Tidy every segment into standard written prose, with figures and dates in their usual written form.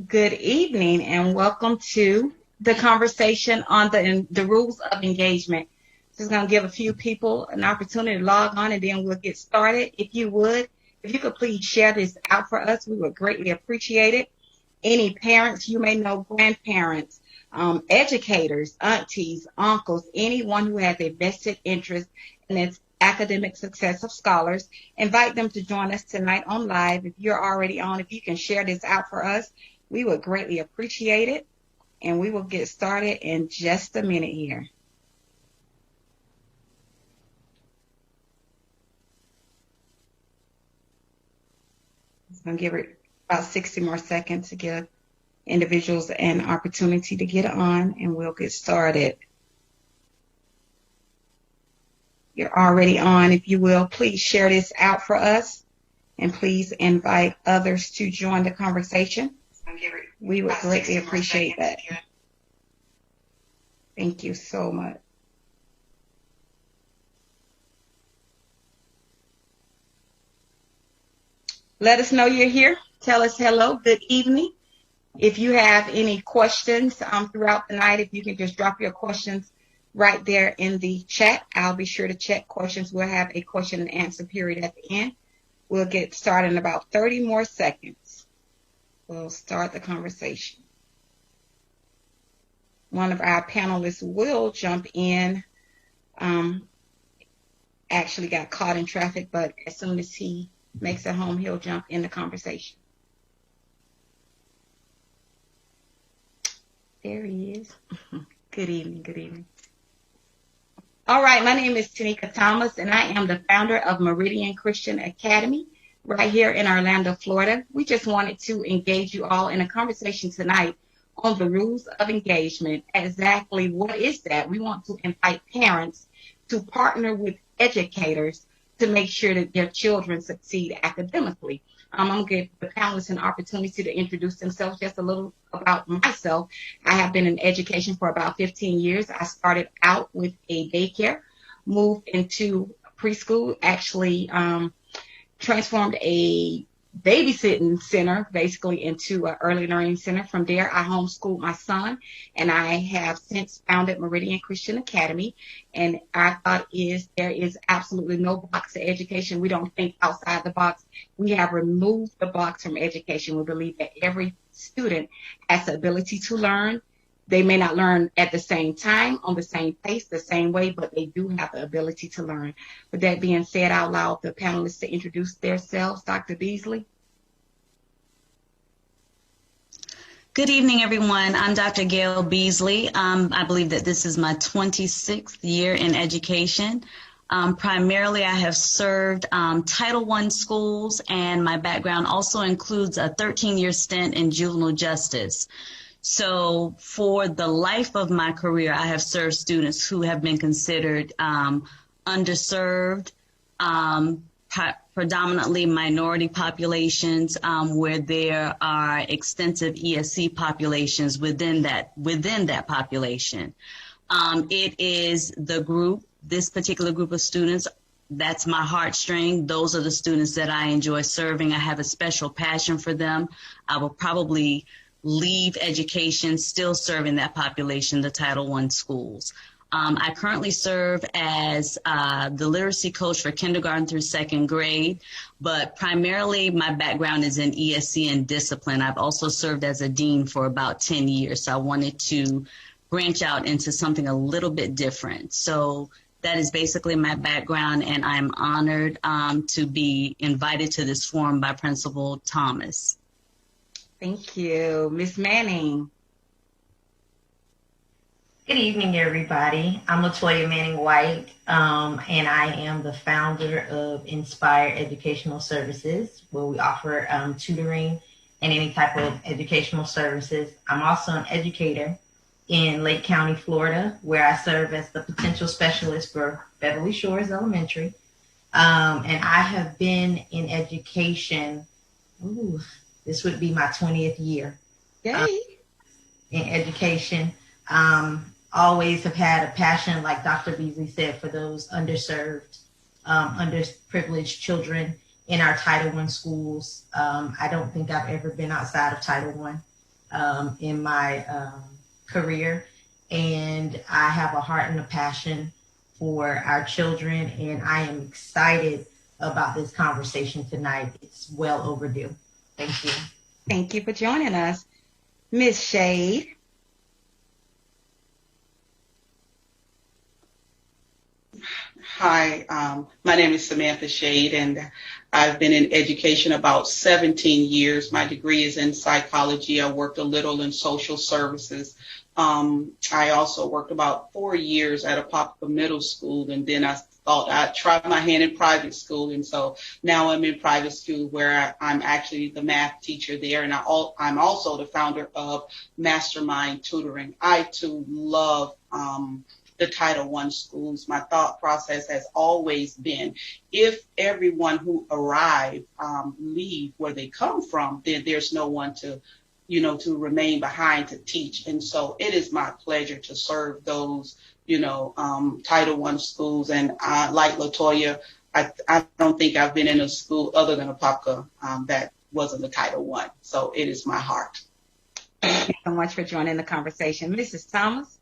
Good evening and welcome to the conversation on the rules of engagement. Just going to give a few people an opportunity to log on and then we'll get started. If you could please share this out for us, we would greatly appreciate it. Any parents you may know, grandparents, educators, aunties, uncles, anyone who has a vested interest in its academic success of scholars, invite them to join us tonight on live. If you're already on, if you can share this out for us, we would greatly appreciate it. And we will get started in just a minute here. I'm going to give it about 60 more seconds to give individuals an opportunity to get on, and we'll get started. You're already on. If you will, please share this out for us, and please invite others to join the conversation. We would greatly appreciate that. Thank you so much. Let us know you're here. Tell us hello. Good evening. If you have any questions throughout the night, if you can just drop your questions right there in the chat, I'll be sure to check questions. We'll have a question and answer period at the end. We'll get started in about 30 more seconds. We'll start the conversation. One of our panelists will jump in. Actually got caught in traffic, but as soon as he makes it home, he'll jump in the conversation. There he is. Good evening. Good evening. All right, my name is Tanika Thomas, and I am the founder of Meridian Christian Academy right here in Orlando, Florida. We just wanted to engage you all in a conversation tonight on the rules of engagement. Exactly what is that? We want to invite parents to partner with educators to make sure that their children succeed academically. I'm going to give the panelists an opportunity to introduce themselves. Just a little about myself. I have been in education for about 15 years. I started out with a daycare, moved into preschool, actually transformed a babysitting center basically into an early learning center. From there, I homeschooled my son, and I have since founded Meridian Christian Academy. And our thought is there is absolutely no box to education. We don't think outside the box. We have removed the box from education. We believe that every student has the ability to learn. They may not learn at the same time, on the same pace, the same way, but they do have the ability to learn. With that being said, I'll allow the panelists to introduce themselves. Dr. Beasley. Good evening, everyone. I'm Dr. Gail Beasley. I believe that this is my 26th year in education. Primarily, I have served Title I schools, and my background also includes a 13-year stint in juvenile justice. So for the life of my career, I have served students who have been considered underserved, predominantly minority populations, where there are extensive ESC populations within that population. It is this particular group of students, that's my heartstring. Those are the students that I enjoy serving. I have a special passion for them. I will probably leave education still serving that population, the Title I schools. I currently serve as the literacy coach for kindergarten through second grade, but primarily my background is in ESC and discipline. I've also served as a dean for about 10 years, so I wanted to branch out into something a little bit different. So that is basically my background, and I'm honored to be invited to this forum by Principal Thomas. Thank you. Ms. Manning. Good evening, everybody. I'm LaToya Manning White, and I am the founder of Inspire Educational Services, where we offer tutoring and any type of educational services. I'm also an educator in Lake County, Florida, where I serve as the potential specialist for Beverly Shores Elementary. And I have been in education, this would be my 20th year. Yay. In education. Always have had a passion, like Dr. Beasley said, for those underserved, underprivileged children in our Title I schools. I don't think I've ever been outside of Title I. in my career, and I have a heart and a passion for our children, and I am excited about this conversation tonight. It's well overdue. Thank you. Thank you for joining us. Miss Shade. Hi, my name is Samantha Shade, and I've been in education about 17 years. My degree is in psychology. I worked a little in social services. I also worked about 4 years at a Apopka Middle School, and then I thought I'd try my hand in private school, and so now I'm in private school where I'm actually the math teacher there, and I'm also the founder of Mastermind Tutoring. I, too, love the Title I schools. My thought process has always been, if everyone who arrive leave where they come from, then there's no one to remain behind to teach. And so it is my pleasure to serve those, Title I schools. And like LaToya, I don't think I've been in a school other than Apopka that wasn't a Title I. So it is my heart. Thank you so much for joining the conversation. Mrs. Thomas?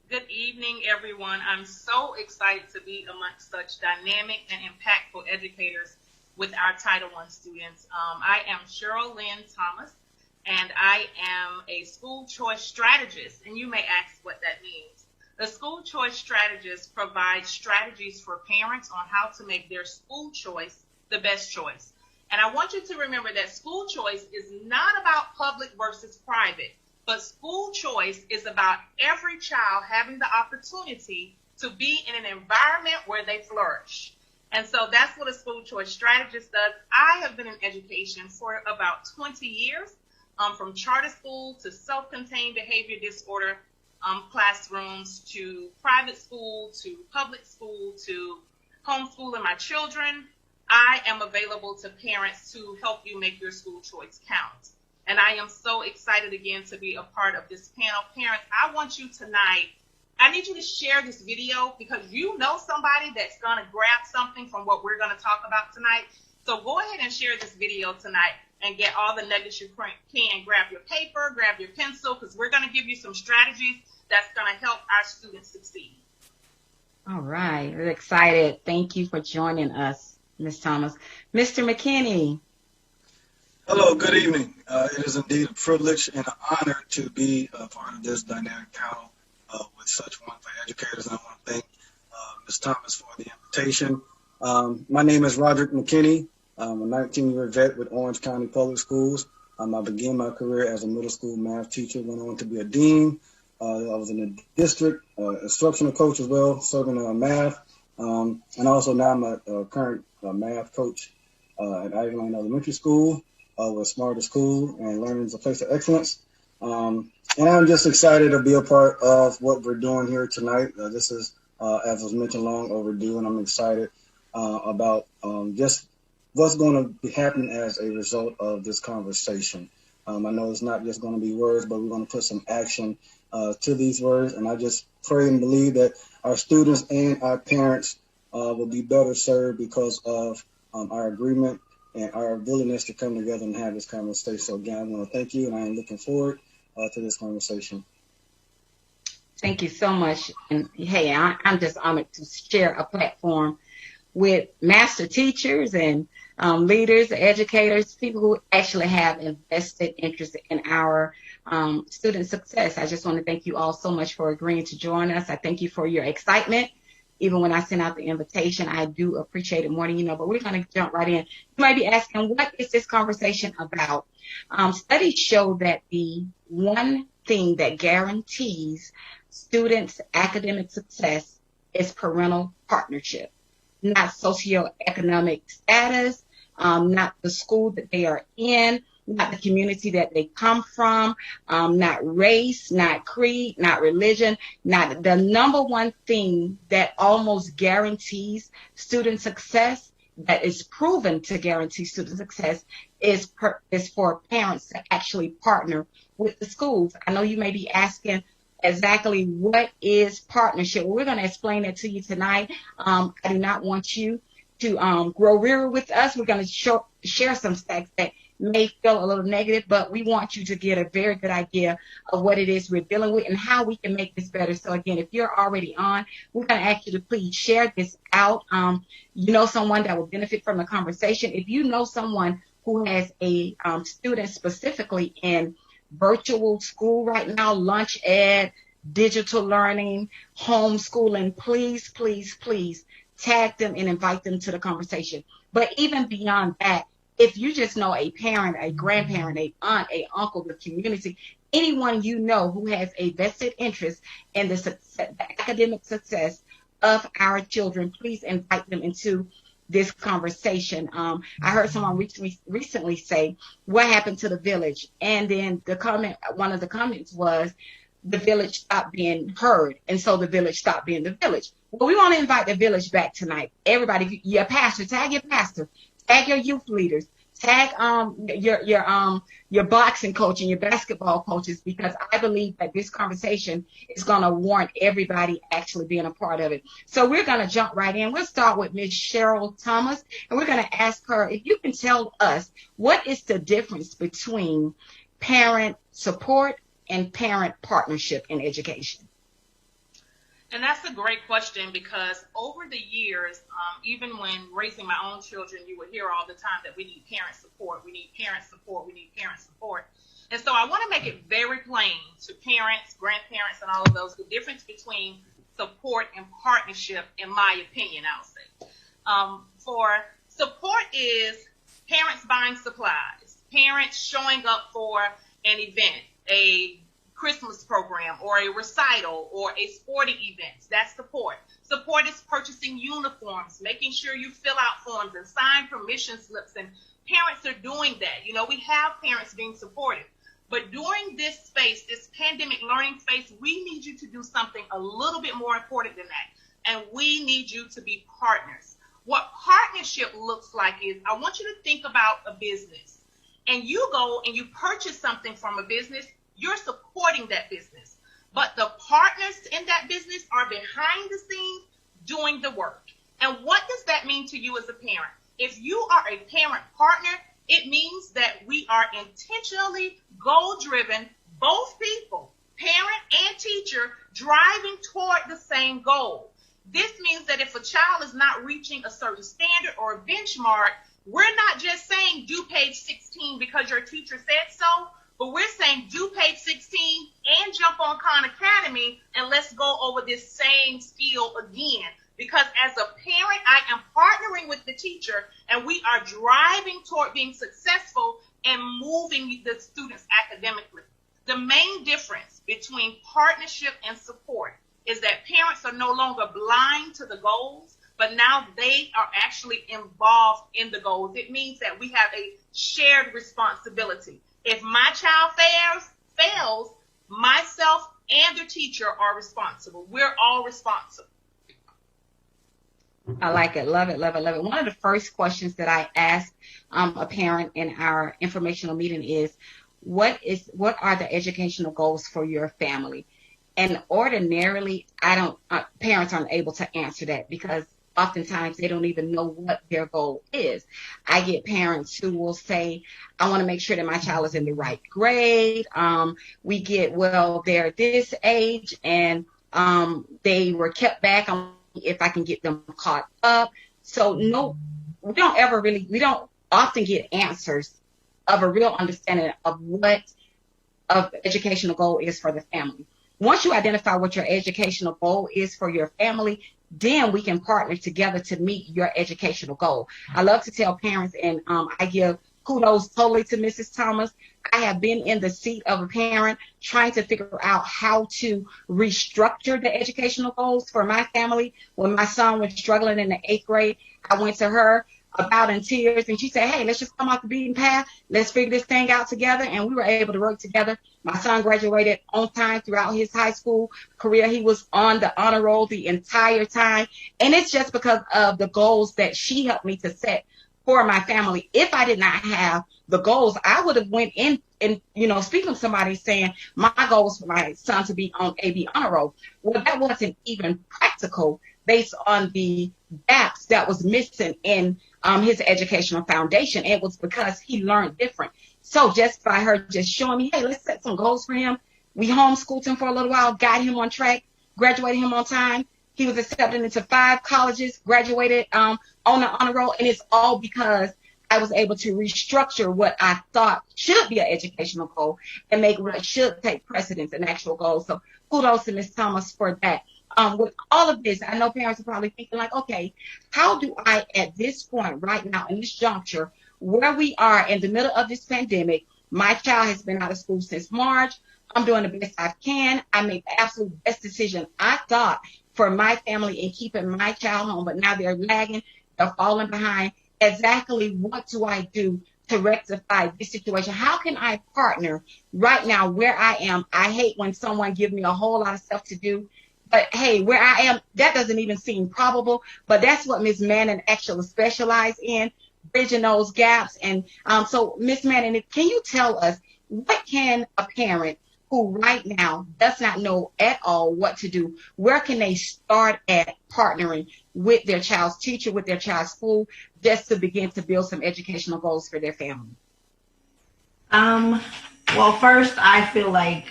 Good evening, everyone. I'm so excited to be amongst such dynamic and impactful educators with our Title I students. I am Cheryl Lynn Thomas, and I am a school choice strategist, and you may ask what that means. The school choice strategist provides strategies for parents on how to make their school choice the best choice. And I want you to remember that school choice is not about public versus private, but school choice is about every child having the opportunity to be in an environment where they flourish. And so that's what a school choice strategist does. I have been in education for about 20 years, from charter school to self-contained behavior disorder classrooms, to private school, to public school, to homeschooling my children. I am available to parents to help you make your school choice count. And I am so excited again to be a part of this panel. Parents, I want you tonight, I need you to share this video because you know somebody that's going to grab something from what we're going to talk about tonight. So go ahead and share this video tonight and get all the nuggets you can. Grab your paper, grab your pencil, because we're going to give you some strategies that's going to help our students succeed. All right. We're excited. Thank you for joining us, Ms. Thomas. Mr. McKinney. Hello, good evening. It is indeed a privilege and an honor to be a part of this dynamic panel with such wonderful educators. And I want to thank Ms. Thomas for the invitation. My name is Roderick McKinney. I'm a 19-year vet with Orange County Public Schools. I began my career as a middle school math teacher, went on to be a dean. I was in the district instructional coach as well, serving math. And also now I'm a current math coach at Ivy Lane Elementary School. With Smarter School and Learning is a Place of Excellence. And I'm just excited to be a part of what we're doing here tonight. This is, as was mentioned, long overdue, and I'm excited about just what's going to be happening as a result of this conversation. I know it's not just going to be words, but we're going to put some action to these words, and I just pray and believe that our students and our parents will be better served because of our agreement and our willingness to come together and have this conversation. So again, I want to thank you, and I am looking forward to this conversation. Thank you so much. And hey, I'm just honored to share a platform with master teachers and leaders, educators, people who actually have invested interest in our student success. I just want to thank you all so much for agreeing to join us. I thank you for your excitement. Even when I sent out the invitation, I do appreciate it more than you know, but we're going to jump right in. You might be asking, what is this conversation about? Studies show that the one thing that guarantees students' academic success is parental partnership, not socioeconomic status, not the school that they are in, not the community that they come from, not race, not creed, not religion, not the number one thing that almost guarantees student success, that is proven to guarantee student success, is for parents to actually partner with the schools. I know you may be asking exactly what is partnership. Well, we're going to explain it to you tonight. I do not want you to grow weary with us. We're going to share some facts that may feel a little negative, but we want you to get a very good idea of what it is we're dealing with and how we can make this better. So again, if you're already on, we're going to ask you to please share this out. You know someone that will benefit from the conversation. If you know someone who has a student specifically in virtual school right now, lunch ed, digital learning, homeschooling, please, please, please tag them and invite them to the conversation. But even beyond that, if you just know a parent, a grandparent, a aunt, a uncle, the community, anyone you know who has a vested interest in the academic success of our children, please invite them into this conversation. I heard someone recently say, what happened to the village? And then one of the comments was, the village stopped being heard, and so the village stopped being the village. Well, we want to invite the village back tonight. Everybody, your pastor, tag your pastor, tag your youth leaders, tag your boxing coach and your basketball coaches, because I believe that this conversation is going to warrant everybody actually being a part of it. So we're going to jump right in. We'll start with Ms. Cheryl Thomas, and we're going to ask her if you can tell us what is the difference between parent support and parent partnership in education. And that's a great question, because over the years, even when raising my own children, you would hear all the time that we need parent support, we need parent support, we need parent support. And so I want to make it very plain to parents, grandparents, and all of those, the difference between support and partnership, in my opinion, I'll say. For support is parents buying supplies, parents showing up for an event, a Christmas program or a recital or a sporting event. That's support. Support is purchasing uniforms, making sure you fill out forms and sign permission slips, and parents are doing that. You know, we have parents being supportive. But during this space, this pandemic learning space, we need you to do something a little bit more important than that. And we need you to be partners. What partnership looks like is, I want you to think about a business, and you go and you purchase something from a business. You're supporting that business, but the partners in that business are behind the scenes doing the work. And what does that mean to you as a parent? If you are a parent partner, it means that we are intentionally goal-driven, both people, parent and teacher, driving toward the same goal. This means that if a child is not reaching a certain standard or a benchmark, we're not just saying do page 16 because your teacher said so, but we're saying do page 16 and jump on Khan Academy and let's go over this same skill again. Because as a parent, I am partnering with the teacher, and we are driving toward being successful and moving the students academically. The main difference between partnership and support is that parents are no longer blind to the goals, but now they are actually involved in the goals. It means that we have a shared responsibility. If my child fails, myself and the teacher are responsible. We're all responsible. I like it. Love it, love it, love it. One of the first questions that I ask a parent in our informational meeting is, what are the educational goals for your family? And ordinarily, parents aren't able to answer that, because oftentimes they don't even know what their goal is. I get parents who will say, I want to make sure that my child is in the right grade. We get, well, they're this age and they were kept back on if I can get them caught up. So no, we don't often get answers of a real understanding of what of educational goal is for the family. Once you identify what your educational goal is for your family, then we can partner together to meet your educational goal. I love to tell parents, and I give kudos totally to Mrs. Thomas. I have been in the seat of a parent trying to figure out how to restructure the educational goals for my family. When my son was struggling in the 8th grade, I went to her about in tears, and she said, hey, let's just come off the beaten path. Let's figure this thing out together. And we were able to work together. My son graduated on time throughout his high school career. He was on the honor roll the entire time. And it's just because of the goals that she helped me to set for my family. If I did not have the goals, I would have went in and, speaking to somebody saying my goal was for my son to be on AB honor roll. Well, that wasn't even practical based on the gaps that was missing in his educational foundation. It was because he learned different. So just by her just showing me, hey, let's set some goals for him. We homeschooled him for a little while, got him on track, graduated him on time. He was accepted into 5 colleges, graduated on the honor roll, and it's all because I was able to restructure what I thought should be an educational goal and make what should take precedence an actual goal. So kudos to Ms. Thomas for that. With all of this, I know parents are probably thinking like, okay, how do I at this point right now in this juncture where we are in the middle of this pandemic, my child has been out of school since March. I'm doing the best I can. I made the absolute best decision I thought for my family in keeping my child home, but now they're lagging, they're falling behind. Exactly what do I do to rectify this situation? How can I partner right now where I am? I hate when someone gives me a whole lot of stuff to do, but hey, where I am, that doesn't even seem probable, but that's what Ms. Manning actually specializes in, bridging those gaps. And so Ms. Manning, can you tell us what can a parent who right now does not know at all what to do, where can they start at partnering with their child's teacher, with their child's school, just to begin to build some educational goals for their family? Well, first, I feel like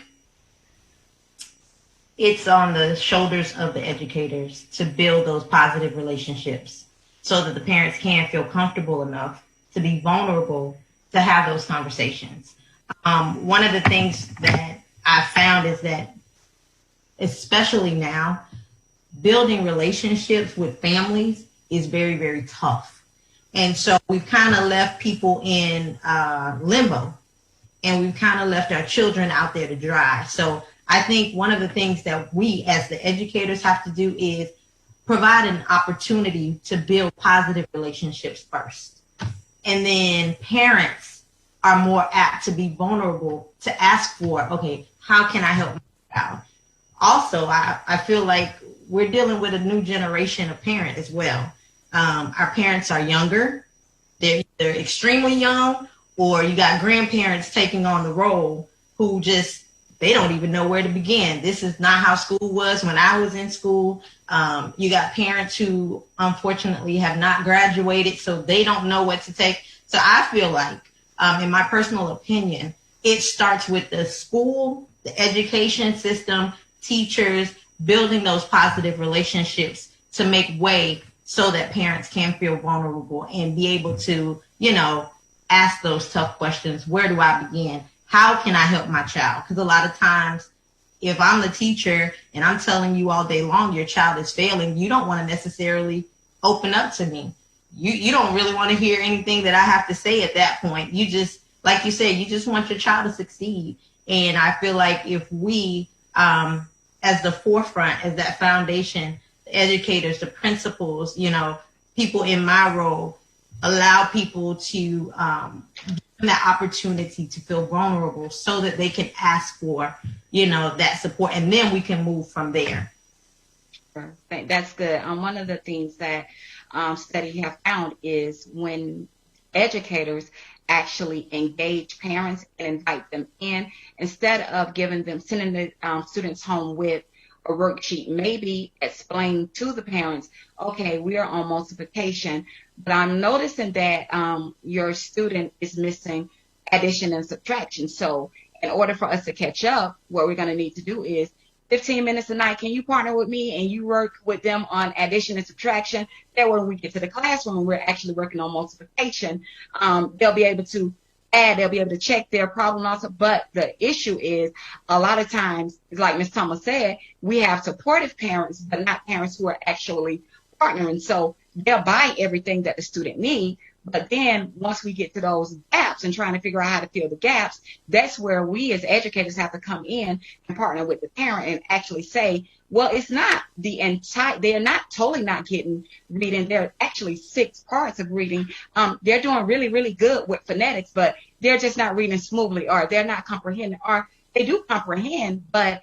it's on the shoulders of the educators to build those positive relationships so that the parents can feel comfortable enough to be vulnerable to have those conversations. One of the things that I found is that, especially now, building relationships with families is very, very tough. And so we've kind of left people in limbo, and we've kind of left our children out there to dry. So I think one of the things that we as the educators have to do is provide an opportunity to build positive relationships first. And then parents are more apt to be vulnerable to ask for, okay, how can I help my child? Also, I feel like we're dealing with a new generation of parent as well. Our parents are younger. They're either extremely young, or you got grandparents taking on the role who just, they don't even know where to begin. This is not how school was when I was in school. You got parents who unfortunately have not graduated, so they don't know what to take. So I feel like, in my personal opinion, it starts with the school, the education system, teachers, building those positive relationships to make way so that parents can feel vulnerable and be able to, ask those tough questions. Where do I begin? How can I help my child? Because a lot of times, if I'm the teacher and I'm telling you all day long your child is failing, you don't want to necessarily open up to me. You don't really want to hear anything that I have to say at that point. You just, like you said, you just want your child to succeed. And I feel like if we, as the forefront, as that foundation, the educators, the principals, people in my role, allow people to give them that opportunity to feel vulnerable so that they can ask for, that support, and then we can move from there. That's good. One of the things that studies have found is when educators actually engage parents and invite them in, instead of sending the students home with a worksheet, maybe explain to the parents, okay, we are on multiplication, but I'm noticing that your student is missing addition and subtraction. So in order for us to catch up, what we're going to need to do is 15 minutes a night. Can you partner with me and you work with them on addition and subtraction? That when we get to the classroom and we're actually working on multiplication, they'll be able to add, they'll be able to check their problem also. But the issue is a lot of times, like Ms. Thomas said, we have supportive parents, but not parents who are actually partnering. So they'll buy everything that the student needs. But then once we get to those gaps and trying to figure out how to fill the gaps, that's where we as educators have to come in and partner with the parent and actually say, well, it's not the entire, they're not totally not getting reading. There are actually 6 parts of reading. They're doing really, really good with phonetics, but they're just not reading smoothly, or they're not comprehending, or they do comprehend, but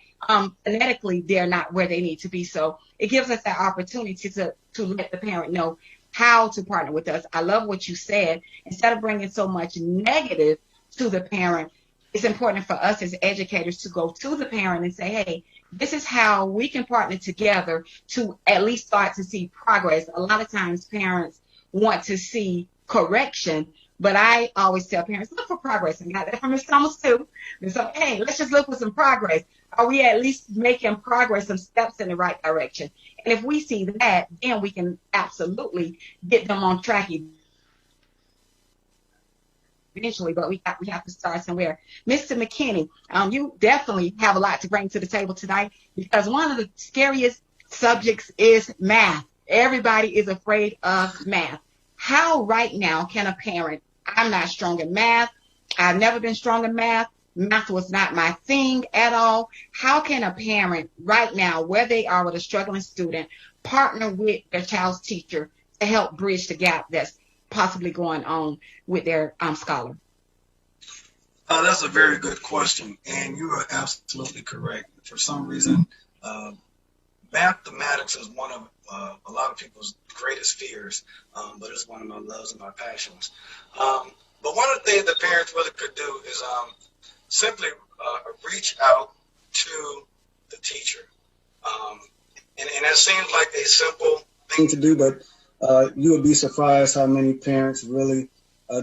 phonetically they're not where they need to be. So it gives us that opportunity to let the parent know how to partner with us. I love what you said. Instead of bringing so much negative to the parent, it's important for us as educators to go to the parent and say, hey, this is how we can partner together to at least start to see progress. A lot of times parents want to see correction. But I always tell parents, look for progress. And got that from Ms. Thomas too. And so, hey, let's just look for some progress. Are we at least making progress, some steps in the right direction? And if we see that, then we can absolutely get them on track eventually, but we have to start somewhere. Mr. McKinney, you definitely have a lot to bring to the table tonight, because one of the scariest subjects is math. Everybody is afraid of math. How right now can a parent, I'm not strong in math, I've never been strong in math, math was not my thing at all. How can a parent right now, where they are with a struggling student, partner with their child's teacher to help bridge the gap that's possibly going on with their scholar? That's a very good question, and you are absolutely correct. For some reason, mathematics is one of a lot of people's greatest fears, but it's one of my loves and my passions. But one of the things that parents really could do is simply reach out to the teacher. And that seems like a simple thing to do, but you would be surprised how many parents really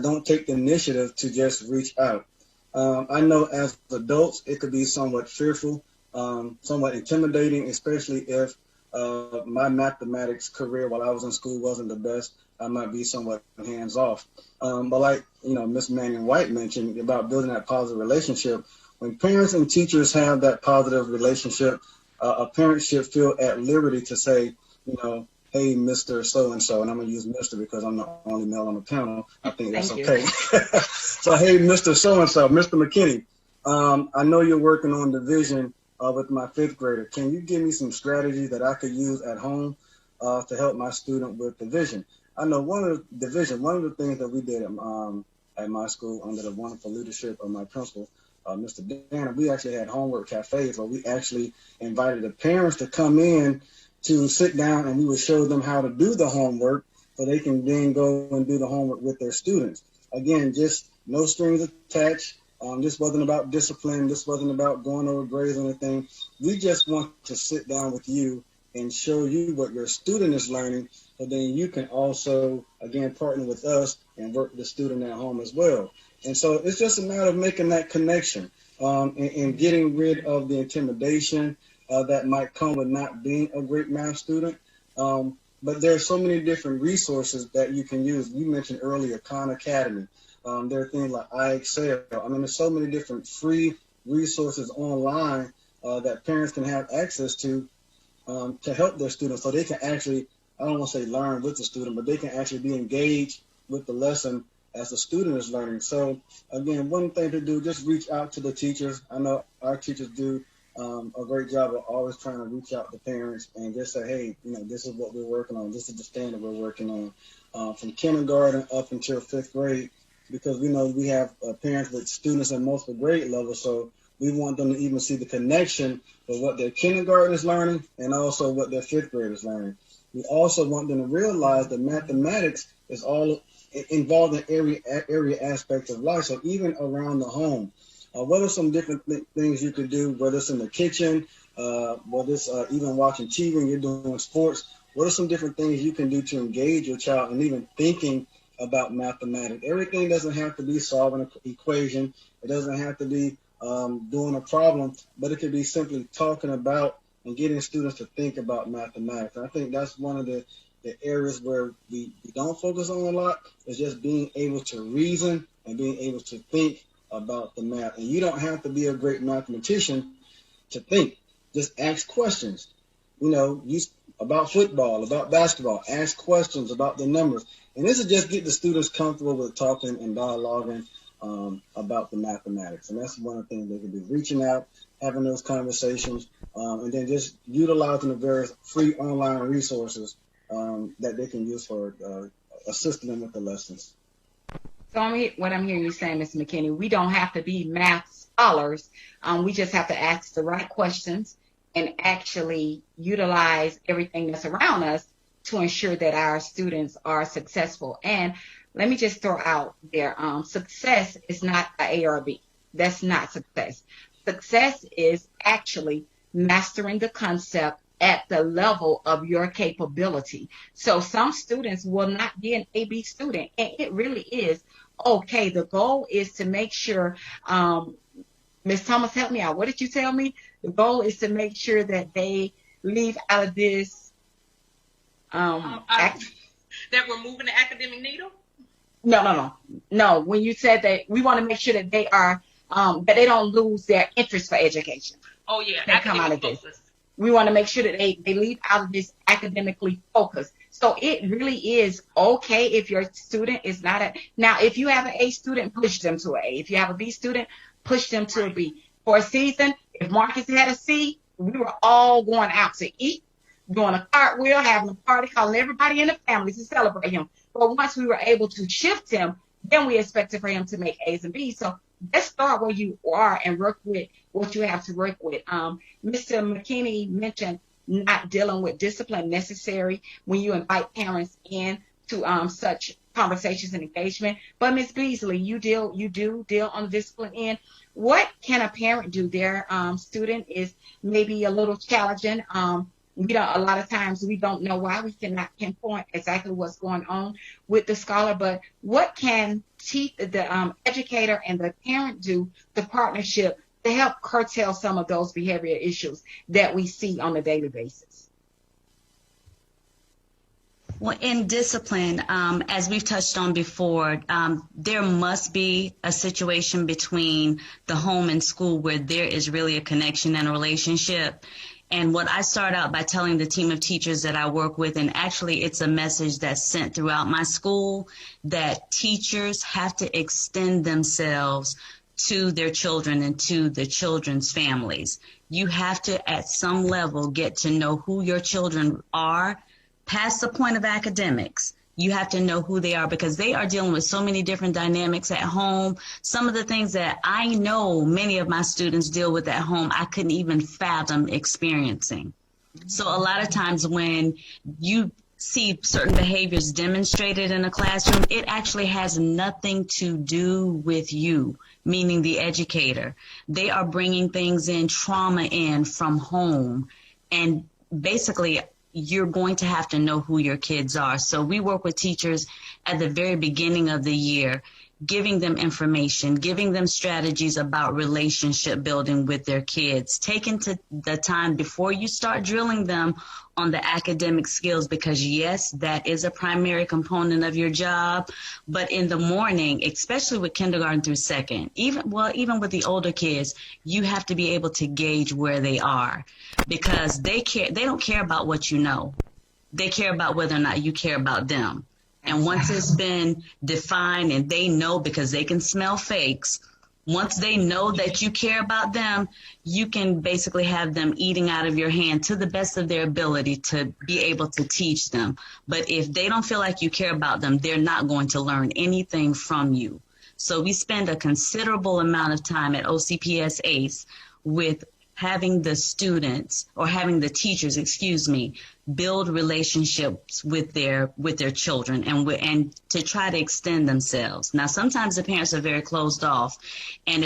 don't take the initiative to just reach out. I know as adults it could be somewhat fearful, somewhat intimidating, especially if my mathematics career while I was in school wasn't the best. I might be somewhat hands off. But like, Ms. Manning White mentioned about building that positive relationship, when parents and teachers have that positive relationship, a parent should feel at liberty to say, hey, Mr. So-and-so, and I'm going to use Mr. because I'm the only male on the panel. I think that's okay. So, hey, Mr. So-and-so, Mr. McKinney, I know you're working on division with my fifth grader. Can you give me some strategy that I could use at home to help my student with division? I know one of the things that we did at my school under the wonderful leadership of my principal, Mr. Danner, we actually had homework cafes where we actually invited the parents to come in to sit down, and we would show them how to do the homework so they can then go and do the homework with their students. Again, just no strings attached. This wasn't about discipline. This wasn't about going over grades or anything. We just want to sit down with you and show you what your student is learning, so then you can also, again, partner with us and work with the student at home as well. And so it's just a matter of making that connection and getting rid of the intimidation that might come with not being a great math student. But there are so many different resources that you can use. You mentioned earlier Khan Academy. There are things like iExcel. There's so many different free resources online that parents can have access to help their students, so they can actually, I don't want to say learn with the student, but they can actually be engaged with the lesson as the student is learning. So again, one thing to do, just reach out to the teachers. I know our teachers do a great job of always trying to reach out to parents and just say, hey, this is what we're working on. This is the standard we're working on from kindergarten up until fifth grade, because we know we have parents with students at multiple grade levels. So we want them to even see the connection of what their kindergarten is learning and also what their fifth grade is learning. We also want them to realize that mathematics is all involved in every aspect of life. So even around the home, what are some different things you could do, whether it's in the kitchen, whether it's even watching TV and you're doing sports? What are some different things you can do to engage your child and even thinking about mathematics? Everything doesn't have to be solving an equation. It doesn't have to be doing a problem, but it could be simply talking about and getting students to think about mathematics. And I think that's one of the areas where we don't focus on a lot, is just being able to reason and being able to think about the math. And you don't have to be a great mathematician to think. Just ask questions. About football, about basketball, ask questions about the numbers. And this is just get the students comfortable with talking and dialoguing about the mathematics. And that's one of the things they can do, reaching out, having those conversations, and then just utilizing the various free online resources that they can use for assisting them with the lessons. So what I'm hearing you saying, Mr. McKinney, we don't have to be math scholars. We just have to ask the right questions and actually utilize everything that's around us to ensure that our students are successful. And let me just throw out there, success is not an A or a B. That's not success. Success is actually mastering the concept at the level of your capability. So some students will not be an AB student, and it really is okay. The goal is to make sure, Ms. Thomas, help me out. What did you tell me? The goal is to make sure that they leave out of this. That we're moving the academic needle? No. When you said that, we want to make sure that they are, that they don't lose their interest for education. Oh, yeah. They come out of this. We want to make sure that they leave out of this academically focused. So it really is okay if your student is not a, now if you have an A student, push them to an A. If you have a B student, push them to a B. For a season, if Marcus had a C, we were all going out to eat, doing a cartwheel, having a party, calling everybody in the family to celebrate him. But once we were able to shift him, then we expected for him to make A's and B's. So let's start where you are and work with what you have to work with. Mr. McKinney mentioned not dealing with discipline necessary when you invite parents in to such conversations and engagement. But Ms. Beasley, you do deal on the discipline end. What can a parent do? Their student is maybe a little challenging. A lot of times we don't know why. We cannot pinpoint exactly what's going on with the scholar, but what can the educator and the parent do, the partnership, to help curtail some of those behavioral issues that we see on a daily basis? Well, in discipline, as we've touched on before, there must be a situation between the home and school where there is really a connection and a relationship. And what I start out by telling the team of teachers that I work with, and actually it's a message that's sent throughout my school, that teachers have to extend themselves to their children and to the children's families. You have to, at some level, get to know who your children are past the point of academics. You have to know who they are, because they are dealing with so many different dynamics at home. Some of the things that I know many of my students deal with at home, I couldn't even fathom experiencing. So a lot of times when you see certain behaviors demonstrated in a classroom, it actually has nothing to do with you, meaning the educator. They are bringing things in, trauma in from home, and basically you're going to have to know who your kids are. So we work with teachers at the very beginning of the year, giving them information, giving them strategies about relationship building with their kids, taking the time before you start drilling them on the academic skills, because yes, that is a primary component of your job. But in the morning, especially with kindergarten through second, even with the older kids, you have to be able to gauge where they are, because they don't care about what you know. They care about whether or not you care about them. And once it's been defined and they know, because they can smell fakes, once they know that you care about them, you can basically have them eating out of your hand to the best of their ability to be able to teach them. But if they don't feel like you care about them, they're not going to learn anything from you. So we spend a considerable amount of time at OCPS ACE with having the students, or having the teachers, build relationships with their children and to try to extend themselves. Now, sometimes the parents are very closed off, and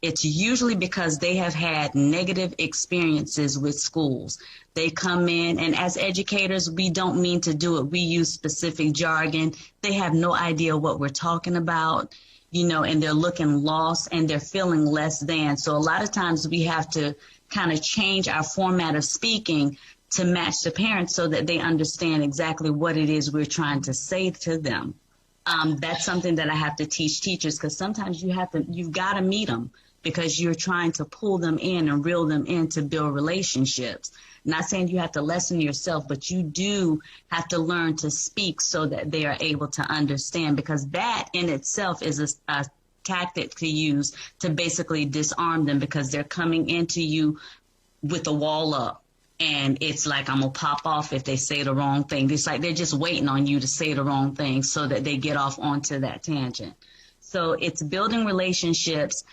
it's usually because they have had negative experiences with schools. They come in, and as educators, we don't mean to do it. We use specific jargon. They have no idea what we're talking about, and they're looking lost and they're feeling less than. So a lot of times we have to kind of change our format of speaking to match the parents so that they understand exactly what it is we're trying to say to them. That's something that I have to teach teachers, because sometimes you've got to meet them, because you're trying to pull them in and reel them in to build relationships. Not saying you have to lessen yourself, but you do have to learn to speak so that they are able to understand, because that in itself is a tactic to use to basically disarm them, because they're coming into you with the wall up. And it's like, I'm going to pop off if they say the wrong thing. It's like they're just waiting on you to say the wrong thing so that they get off onto that tangent. So it's building relationships.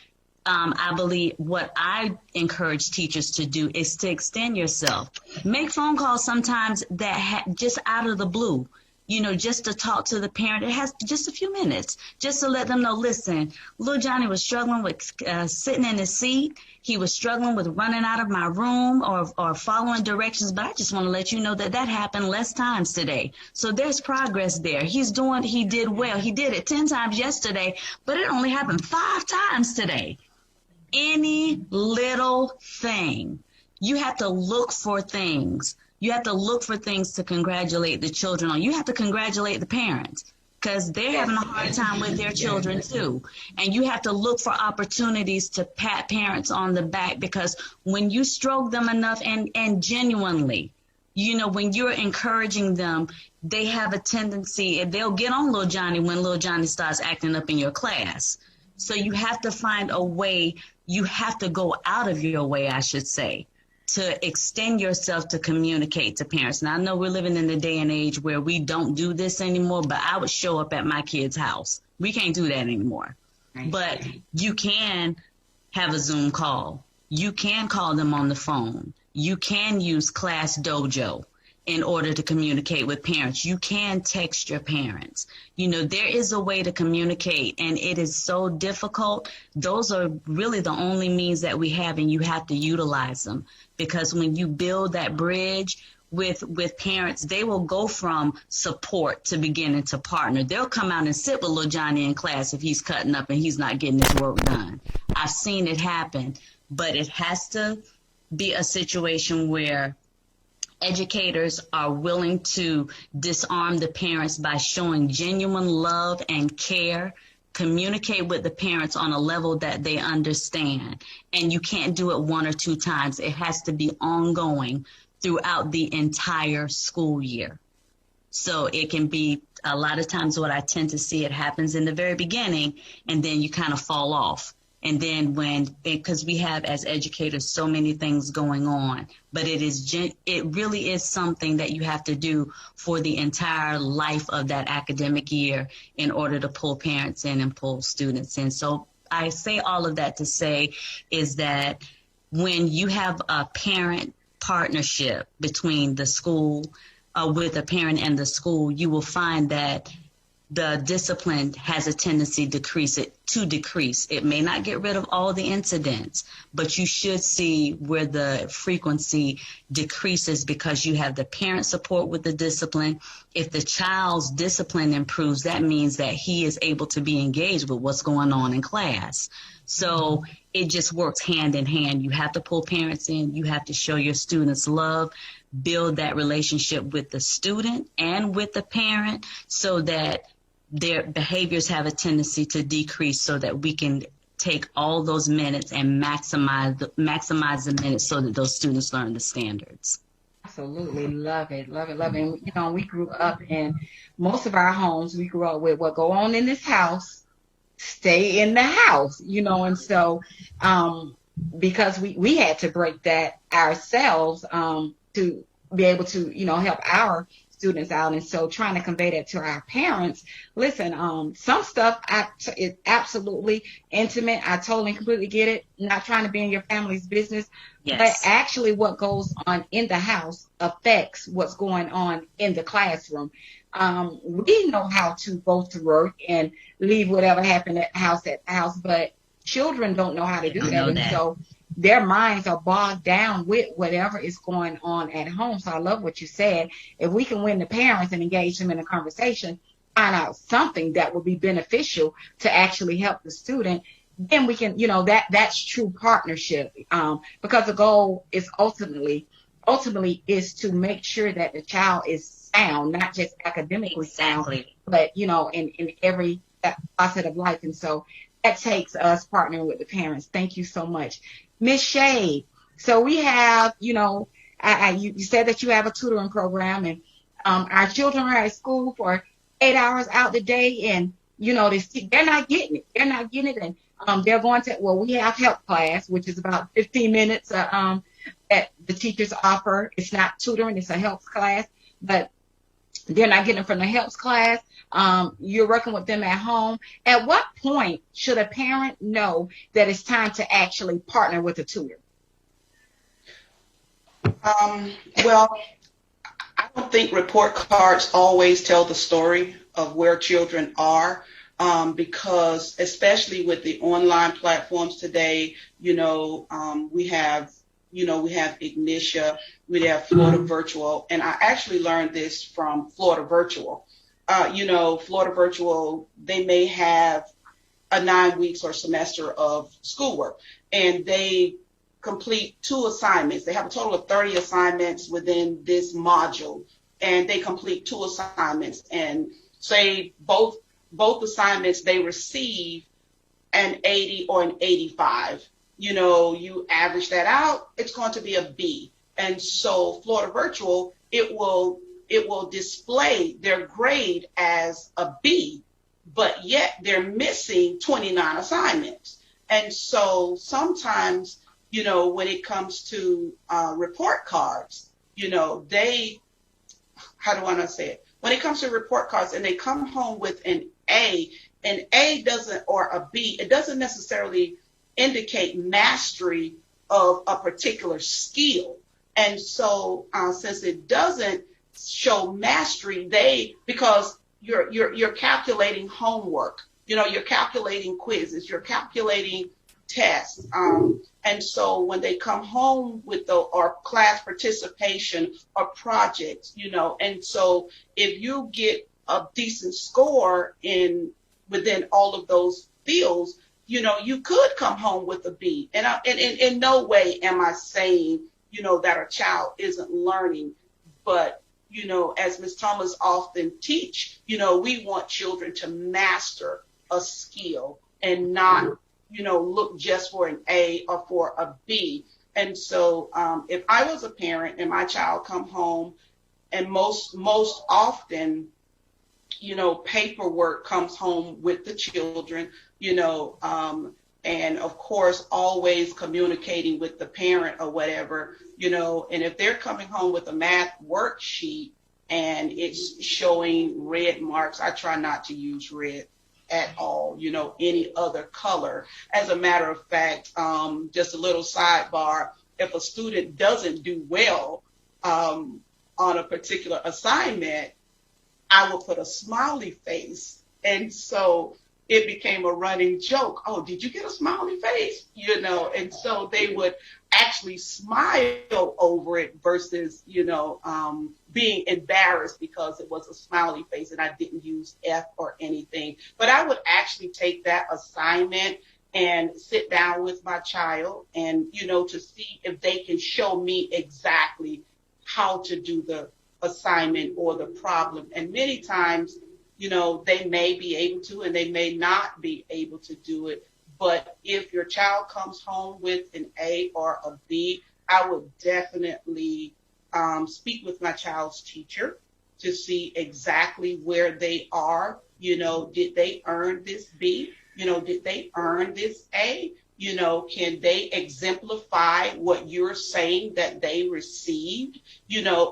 I believe what I encourage teachers to do is to extend yourself. Make phone calls sometimes that just out of the blue. just to talk to the parent. It has just a few minutes, just to let them know, listen, little Johnny was struggling with sitting in his seat. He was struggling with running out of my room or following directions. But I just want to let you know that happened less times today. So there's progress there. He did well. He did it 10 times yesterday, but it only happened 5 times today. Any little thing. You have to look for things. You have to look for things to congratulate the children on. You have to congratulate the parents because they're having a hard time with their children too. And you have to look for opportunities to pat parents on the back, because when you stroke them enough and genuinely, when you're encouraging them, they have a tendency, they'll get on little Johnny when little Johnny starts acting up in your class. So you have to find a way, you have to go out of your way, I should say, to extend yourself to communicate to parents. Now, I know we're living in the day and age where we don't do this anymore, but I would show up at my kid's house. We can't do that anymore. Right. But you can have a Zoom call. You can call them on the phone. You can use Class Dojo in order to communicate with parents. You can text your parents. There is a way to communicate, and it is so difficult. Those are really the only means that we have, and you have to utilize them, because when you build that bridge with parents, they will go from support to beginning to partner. They'll come out and sit with little Johnny in class if he's cutting up and he's not getting his work done. I've seen it happen, but it has to be a situation where educators are willing to disarm the parents by showing genuine love and care, communicate with the parents on a level that they understand. And you can't do it 1 or 2 times. It has to be ongoing throughout the entire school year. So it can be, a lot of times what I tend to see, it happens in the very beginning and then you kind of fall off. And then because we have as educators so many things going on, but it really is something that you have to do for the entire life of that academic year in order to pull parents in and pull students in. So I say all of that to say is that when you have a parent partnership between the school, with a parent and the school, you will find that the discipline has a tendency to decrease. It may not get rid of all the incidents, but you should see where the frequency decreases because you have the parent support with the discipline. If the child's discipline improves, that means that he is able to be engaged with what's going on in class. So it just works hand in hand. You have to pull parents in. You have to show your students love, build that relationship with the student and with the parent so that their behaviors have a tendency to decrease so that we can take all those minutes and maximize the minutes so that those students learn the standards. Absolutely. Love it. Love it. Love it. And, we grew up in most of our homes, we grew up with what go on in this house, stay in the house, and so because we had to break that ourselves to be able to, help our students out. And so trying to convey that to our parents, listen, some stuff is absolutely intimate. I totally and completely get it. Not trying to be in your family's business, yes. But actually what goes on in the house affects what's going on in the classroom. We know how to go to work and leave whatever happened at the house, but children don't know how to do that. And so their minds are bogged down with whatever is going on at home. So I love what you said. If we can win the parents and engage them in a conversation, find out something that will be beneficial to actually help the student, then we can, that's true partnership. Because the goal is ultimately is to make sure that the child is sound, not just academically sound, but, in every facet of life. And so that takes us partnering with the parents. Thank you so much. Miss Shade. So we have, you said that you have a tutoring program, and our children are at school for 8 hours out the day, and, they're not getting it. They're not getting it. And they're going to, we have help class, which is about 15 minutes that the teachers offer. It's not tutoring, it's a helps class, but they're not getting it from the helps class. You're working with them at home. At what point should a parent know that it's time to actually partner with a tutor? Well, I don't think report cards always tell the story of where children are, because especially with the online platforms today, we have Ignitia, we have Florida Virtual, and I actually learned this from Florida Virtual. Florida Virtual, they may have a 9 weeks or semester of schoolwork, and they complete 2 assignments. They have a total of 30 assignments within this module, and they complete 2 assignments. And say both assignments, they receive an 80 or an 85. You average that out, it's going to be a B. And so Florida Virtual, it will display their grade as a B, but yet they're missing 29 assignments. And so sometimes, when it comes to report cards, how do I not say it? When it comes to report cards and they come home with an A doesn't, or a B, it doesn't necessarily indicate mastery of a particular skill. And so since it doesn't show mastery, because you're calculating homework, you're calculating quizzes, you're calculating tests. And so when they come home with or class participation or projects, and so if you get a decent score within all of those fields, you could come home with a B. And in no way am I saying, that a child isn't learning, but as Ms. Thomas often teach, we want children to master a skill and not, look just for an A or for a B. And so if I was a parent and my child come home, and most often, paperwork comes home with the children, and of course, always communicating with the parent or whatever, and if they're coming home with a math worksheet and it's showing red marks, I try not to use red at all, any other color. As a matter of fact, just a little sidebar, if a student doesn't do well on a particular assignment, I will put a smiley face. And so it became a running joke. Oh, did you get a smiley face? And so they would actually smile over it versus, being embarrassed because it was a smiley face and I didn't use F or anything. But I would actually take that assignment and sit down with my child and, to see if they can show me exactly how to do the assignment or the problem. And many times, they may be able to and they may not be able to do it. But if your child comes home with an A or a B, I would definitely speak with my child's teacher to see exactly where they are. Did they earn this B? Did they earn this A? Can they exemplify what you're saying that they received?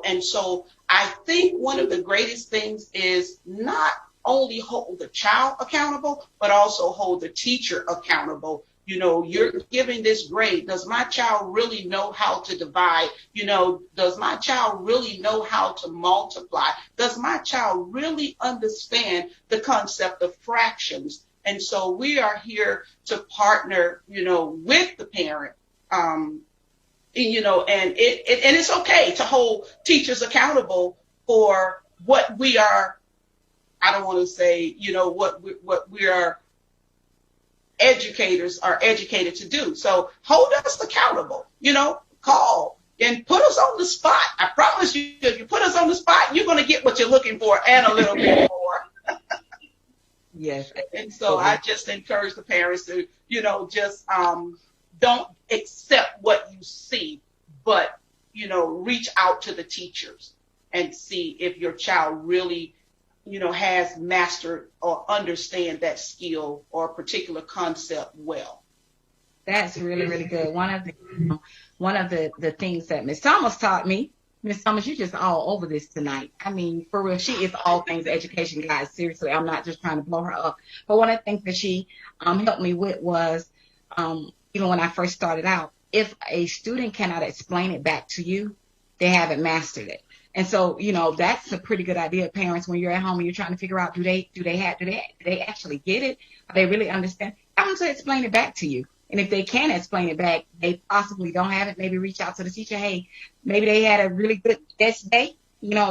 And so I think one of the greatest things is not only hold the child accountable, but also hold the teacher accountable. You're giving this grade. Does my child really know how to divide? Does my child really know how to multiply? Does my child really understand the concept of fractions? And so we are here to partner, with the parent, and it's okay to hold teachers accountable for what we are. I don't want to say, what we are educators are educated to do. So hold us accountable, call and put us on the spot. I promise you, if you put us on the spot, you're going to get what you're looking for and a little bit more. Yes. And so I just encourage the parents to, just don't accept what you see, but, reach out to the teachers and see if your child really, has mastered or understand that skill or particular concept well. That's really, really good. One of the things that Miss Thomas taught me, Miss Thomas, you're just all over this tonight. I mean, for real, she is all things education, guys. Seriously, I'm not just trying to blow her up. But one of the things that she helped me with was, even when I first started out, if a student cannot explain it back to you, they haven't mastered it. And so, that's a pretty good idea, parents, when you're at home and you're trying to figure out, do they actually get it? Are they really understand? Have them to explain it back to you. And if they can't explain it back, they possibly don't have it. Maybe reach out to the teacher. Hey, maybe they had a really good test day,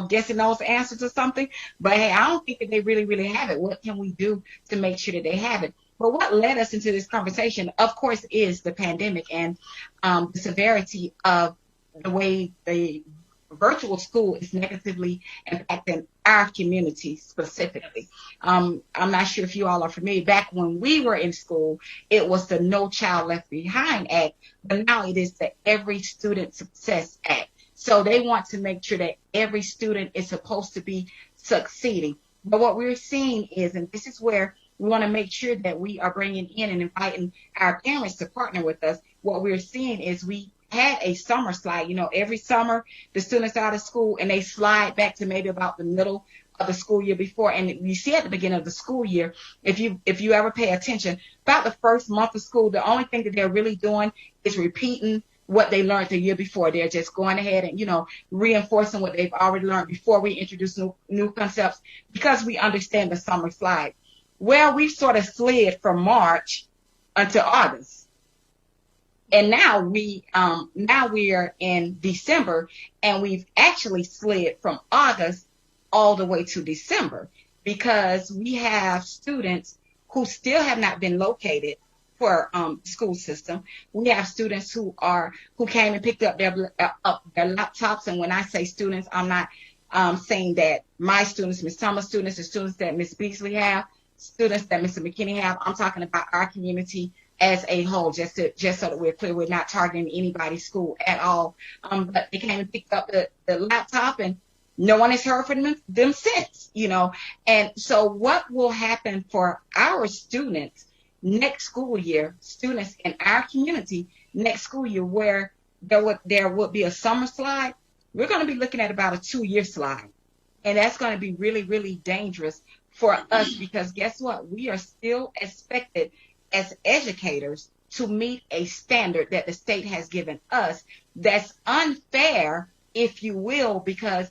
guessing those answers or something. But hey, I don't think that they really, really have it. What can we do to make sure that they have it? But what led us into this conversation, of course, is the pandemic and the severity of the way the virtual school is negatively impacting our community specifically. I'm not sure if you all are familiar. Back when we were in school, it was the No Child Left Behind Act, but now it is the Every Student Success Act. So they want to make sure that every student is supposed to be succeeding. But what we're seeing is, and this is where we want to make sure that we are bringing in and inviting our parents to partner with us. What we're seeing is we had a summer slide. Every summer the students are out of school and they slide back to maybe about the middle of the school year before. And you see at the beginning of the school year, if you ever pay attention, about the first month of school, the only thing that they're really doing is repeating what they learned the year before. They're just going ahead and, reinforcing what they've already learned before we introduce new concepts, because we understand the summer slide. Well, we've sort of slid from March until August. And now we are in December, and we've actually slid from August all the way to December, because we have students who still have not been located for school system. We have students who came and picked up their laptops. And when I say students, I'm not saying that my students, Ms. Thomas students, the students that Ms. Beasley have, students that Mr. McKinney have. I'm talking about our community as a whole, just so that we're clear. We're not targeting anybody's school at all. But they came and picked up the laptop, and no one has heard from them since, And so what will happen for our students next school year, students in our community next school year, where there would be a summer slide, we're going to be looking at about a 2-year slide. And that's going to be really, really dangerous for us, because guess what? We are still expected as educators to meet a standard that the state has given us that's unfair, if you will, because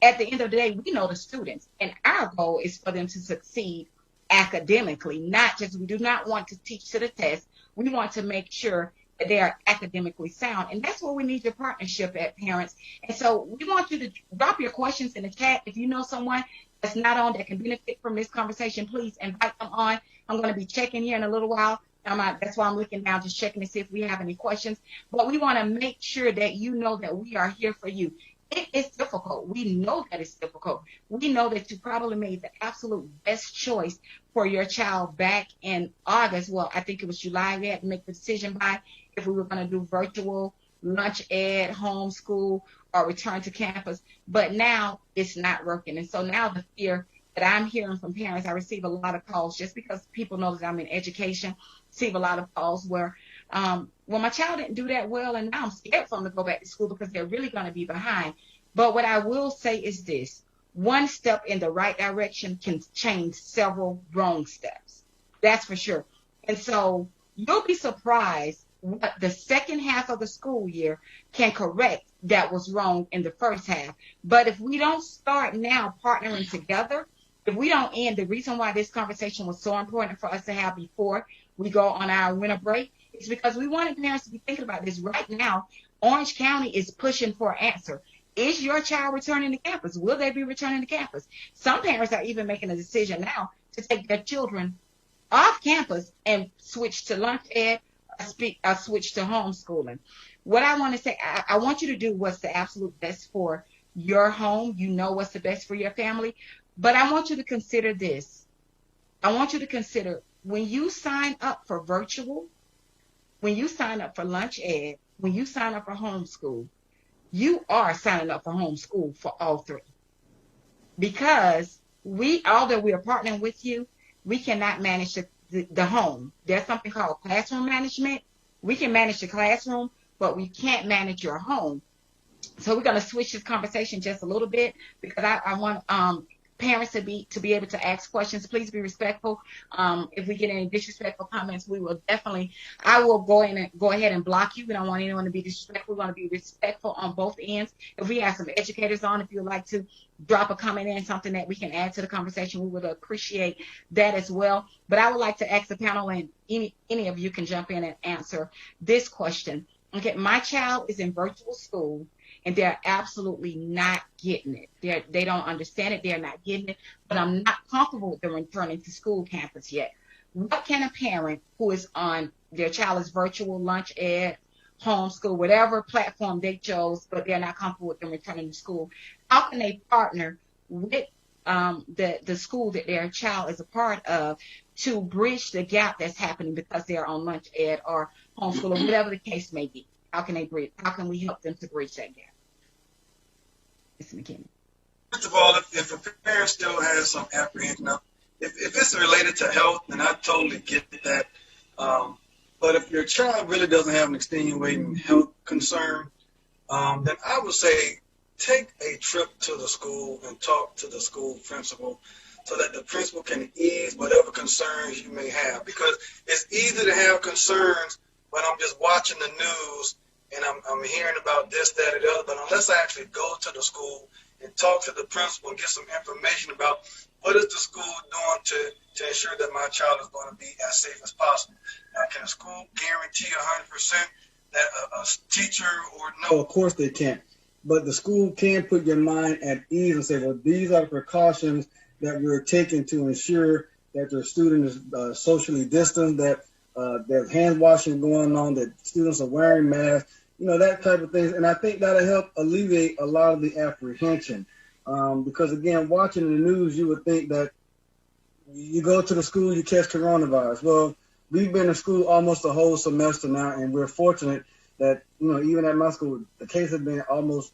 at the end of the day, we know the students, and our goal is for them to succeed academically, we do not want to teach to the test. We want to make sure that they are academically sound. And that's where we need your partnership at, parents. And so we want you to drop your questions in the chat. If you know someone that's not on that can benefit from this conversation, please invite them on. I'm going to be checking here in a little while. That's why I'm looking now, just checking to see if we have any questions. But we want to make sure that you know that we are here for you. It is difficult. We know that it's difficult. We know that you probably made the absolute best choice for your child back in August. Well, I think it was July. We had to make the decision by if we were going to do virtual, lunch ed, homeschool, or return to campus. But now it's not working. And so now the fear that I'm hearing from parents, I receive a lot of calls just because people know that I'm in education, receive a lot of calls where, well, my child didn't do that well, and now I'm scared for them to go back to school because they're really going to be behind. But what I will say is this: one step in the right direction can change several wrong steps. That's for sure. And so you'll be surprised what the second half of the school year can correct that was wrong in the first half. But if we don't start now partnering together, if we don't end, the reason why this conversation was so important for us to have before we go on our winter break is because we wanted parents to be thinking about this right now. Orange County is pushing for an answer. Is your child returning to campus? Will they be returning to campus? Some parents are even making a decision now to take their children off campus and switch to lunch ed or switch to homeschooling. What I want to say, I want you to do what's the absolute best for your home. You know what's the best for your family. But I want you to consider this. I want you to consider when you sign up for virtual, when you sign up for lunch ed, when you sign up for homeschool, you are signing up for homeschool for all three. Because although we are partnering with you, we cannot manage the home. There's something called classroom management. We can manage the classroom, but we can't manage your home. So we're going to switch this conversation just a little bit because I want parents to be able to ask questions. Please be respectful. If we get any disrespectful comments, I will go ahead and block you. We don't want anyone to be disrespectful. We want to be respectful on both ends. If we have some educators on, if you would like to drop a comment in, something that we can add to the conversation, we would appreciate that as well. But I would like to ask the panel, and any of you can jump in and answer this question. Okay, my child is in virtual school, and they're absolutely not getting it. They don't understand it. They're not getting it. But I'm not comfortable with them returning to school campus yet. What can a parent who is on their child is virtual, lunch ed, homeschool, whatever platform they chose, but they're not comfortable with them returning to school, how can they partner with the school that their child is a part of to bridge the gap that's happening because they're on lunch ed or homeschool or whatever the case may be? How can we help them to bridge that gap? Ms. McKinney. First of all, if a parent still has some apprehension, if it's related to health, then I totally get that. But if your child really doesn't have an extenuating health concern, then I would say take a trip to the school and talk to the school principal so that the principal can ease whatever concerns you may have. Because it's easy to have concerns when I'm just watching the news and I'm hearing about this, that, or the other. But unless I actually go to the school and talk to the principal and get some information about what is the school doing to ensure that my child is going to be as safe as possible. Now, can a school guarantee 100% that a teacher or no? Of course they can't. But the school can put your mind at ease and say, well, these are the precautions that we're taking to ensure that your student is socially distanced, that there's hand washing going on, that students are wearing masks, that type of things. And I think that'll help alleviate a lot of the apprehension. Because, again, watching the news, you would think that you go to the school, you catch coronavirus. Well, we've been in school almost a whole semester now, and we're fortunate that, even at my school, the cases have been almost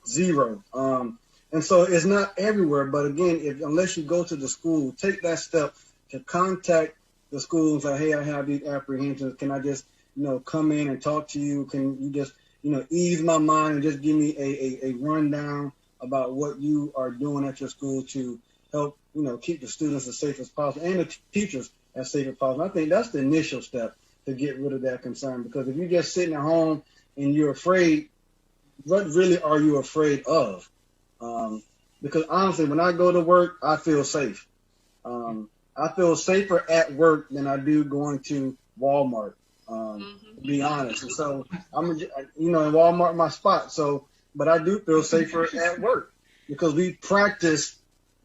zero. And so it's not everywhere. But, again, unless you go to the school, take that step to contact the school and say, hey, I have these apprehensions. Can I just, come in and talk to you? Can you just, ease my mind and just give me a rundown about what you are doing at your school to help, keep the students as safe as possible and the teachers as safe as possible. I think that's the initial step to get rid of that concern, because if you're just sitting at home and you're afraid, what really are you afraid of? Because honestly, when I go to work, I feel safe. I feel safer at work than I do going to Walmart, to be honest. And so in Walmart, my spot. But I do feel safer at work because we practice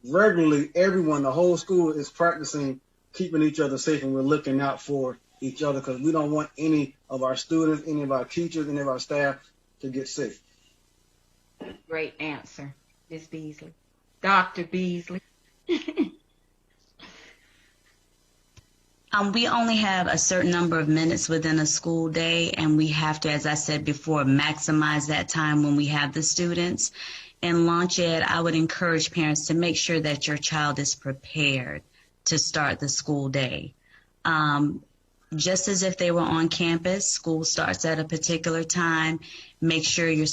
regularly. Everyone, the whole school is practicing keeping each other safe, and we're looking out for each other because we don't want any of our students, any of our teachers, any of our staff to get sick. Great answer, Ms. Beasley. Dr. Beasley. We only have a certain number of minutes within a school day, and we have to, as I said before, maximize that time when we have the students. In Launch Ed, I would encourage parents to make sure that your child is prepared to start the school day. Just as if they were on campus, school starts at a particular time. Make sure your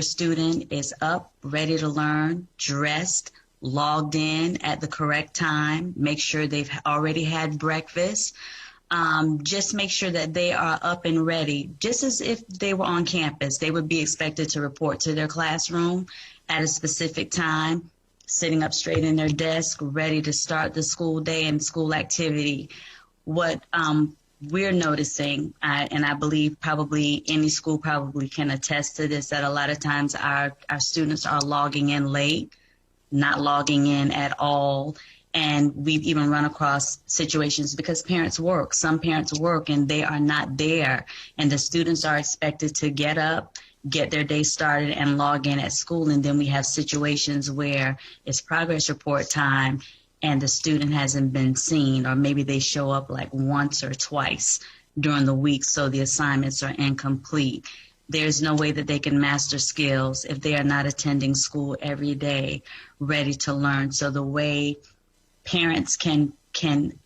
student is up, ready to learn, dressed, logged in at the correct time. Make sure they've already had breakfast. Just make sure that they are up and ready. Just as if they were on campus, they would be expected to report to their classroom at a specific time, sitting up straight in their desk, ready to start the school day and school activity. What we're noticing, and I believe probably any school probably can attest to this, that a lot of times our students are logging in late, not logging in at all. And we've even run across situations because parents work. Some parents work and they are not there. And the students are expected to get up, get their day started, and log in at school. And then we have situations where it's progress report time and the student hasn't been seen, or maybe they show up like once or twice during the week, so the assignments are incomplete. There's no way that they can master skills if they are not attending school every day, ready to learn. So the way parents can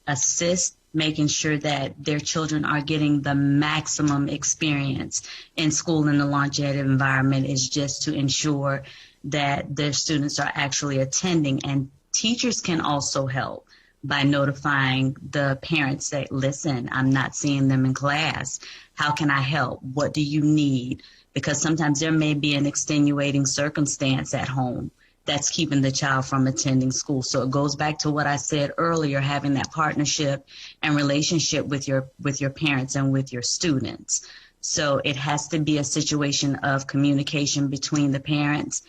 assist making sure that their children are getting the maximum experience in school in the Launch Ed environment is just to ensure that their students are actually attending and Teachers can also help by notifying the parents that, listen, I'm not seeing them in class. How can I help? What do you need? Because sometimes there may be an extenuating circumstance at home that's keeping the child from attending school. So it goes back to what I said earlier, having that partnership and relationship with your parents and with your students. So it has to be a situation of communication between the parents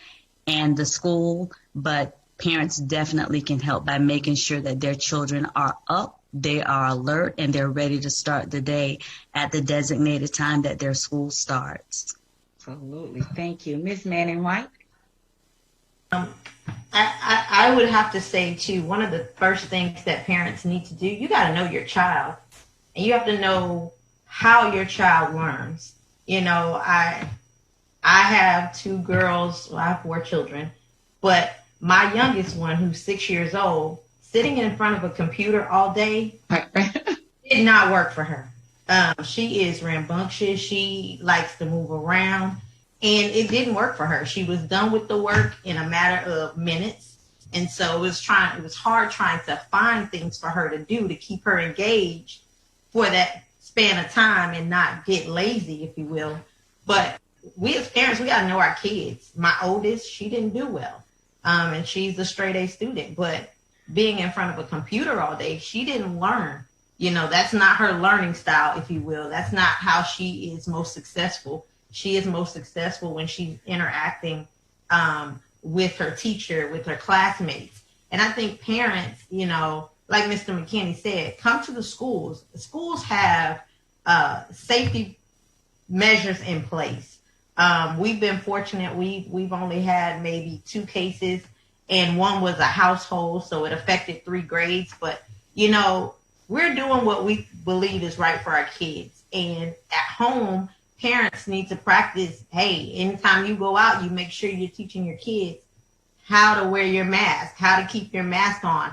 and the school, but parents definitely can help by making sure that their children are up, they are alert, and they're ready to start the day at the designated time that their school starts. Absolutely. Thank you. Ms. Manning White? I would have to say, too, one of the first things that parents need to do, you got to know your child. And you have to know how your child learns. You know, I have 2 girls, well, I have 4 children, but my youngest one, who's 6 years old, sitting in front of a computer all day did not work for her. She is rambunctious. She likes to move around, and it didn't work for her. She was done with the work in a matter of minutes, and so it was hard trying to find things for her to do to keep her engaged for that span of time and not get lazy, if you will. But we as parents, we got to know our kids. My oldest, she didn't do well. And she's a straight A student, but being in front of a computer all day, she didn't learn. You know, that's not her learning style, if you will. That's not how she is most successful. She is most successful when she's interacting with her teacher, with her classmates. And I think parents, you know, like Mr. McKinney said, come to the schools. The schools have safety measures in place. We've been fortunate. We've only had maybe 2 cases, and one was a household, so it affected 3 grades. But, you know, we're doing what we believe is right for our kids. And at home, parents need to practice, hey, anytime you go out, you make sure you're teaching your kids how to wear your mask, how to keep your mask on.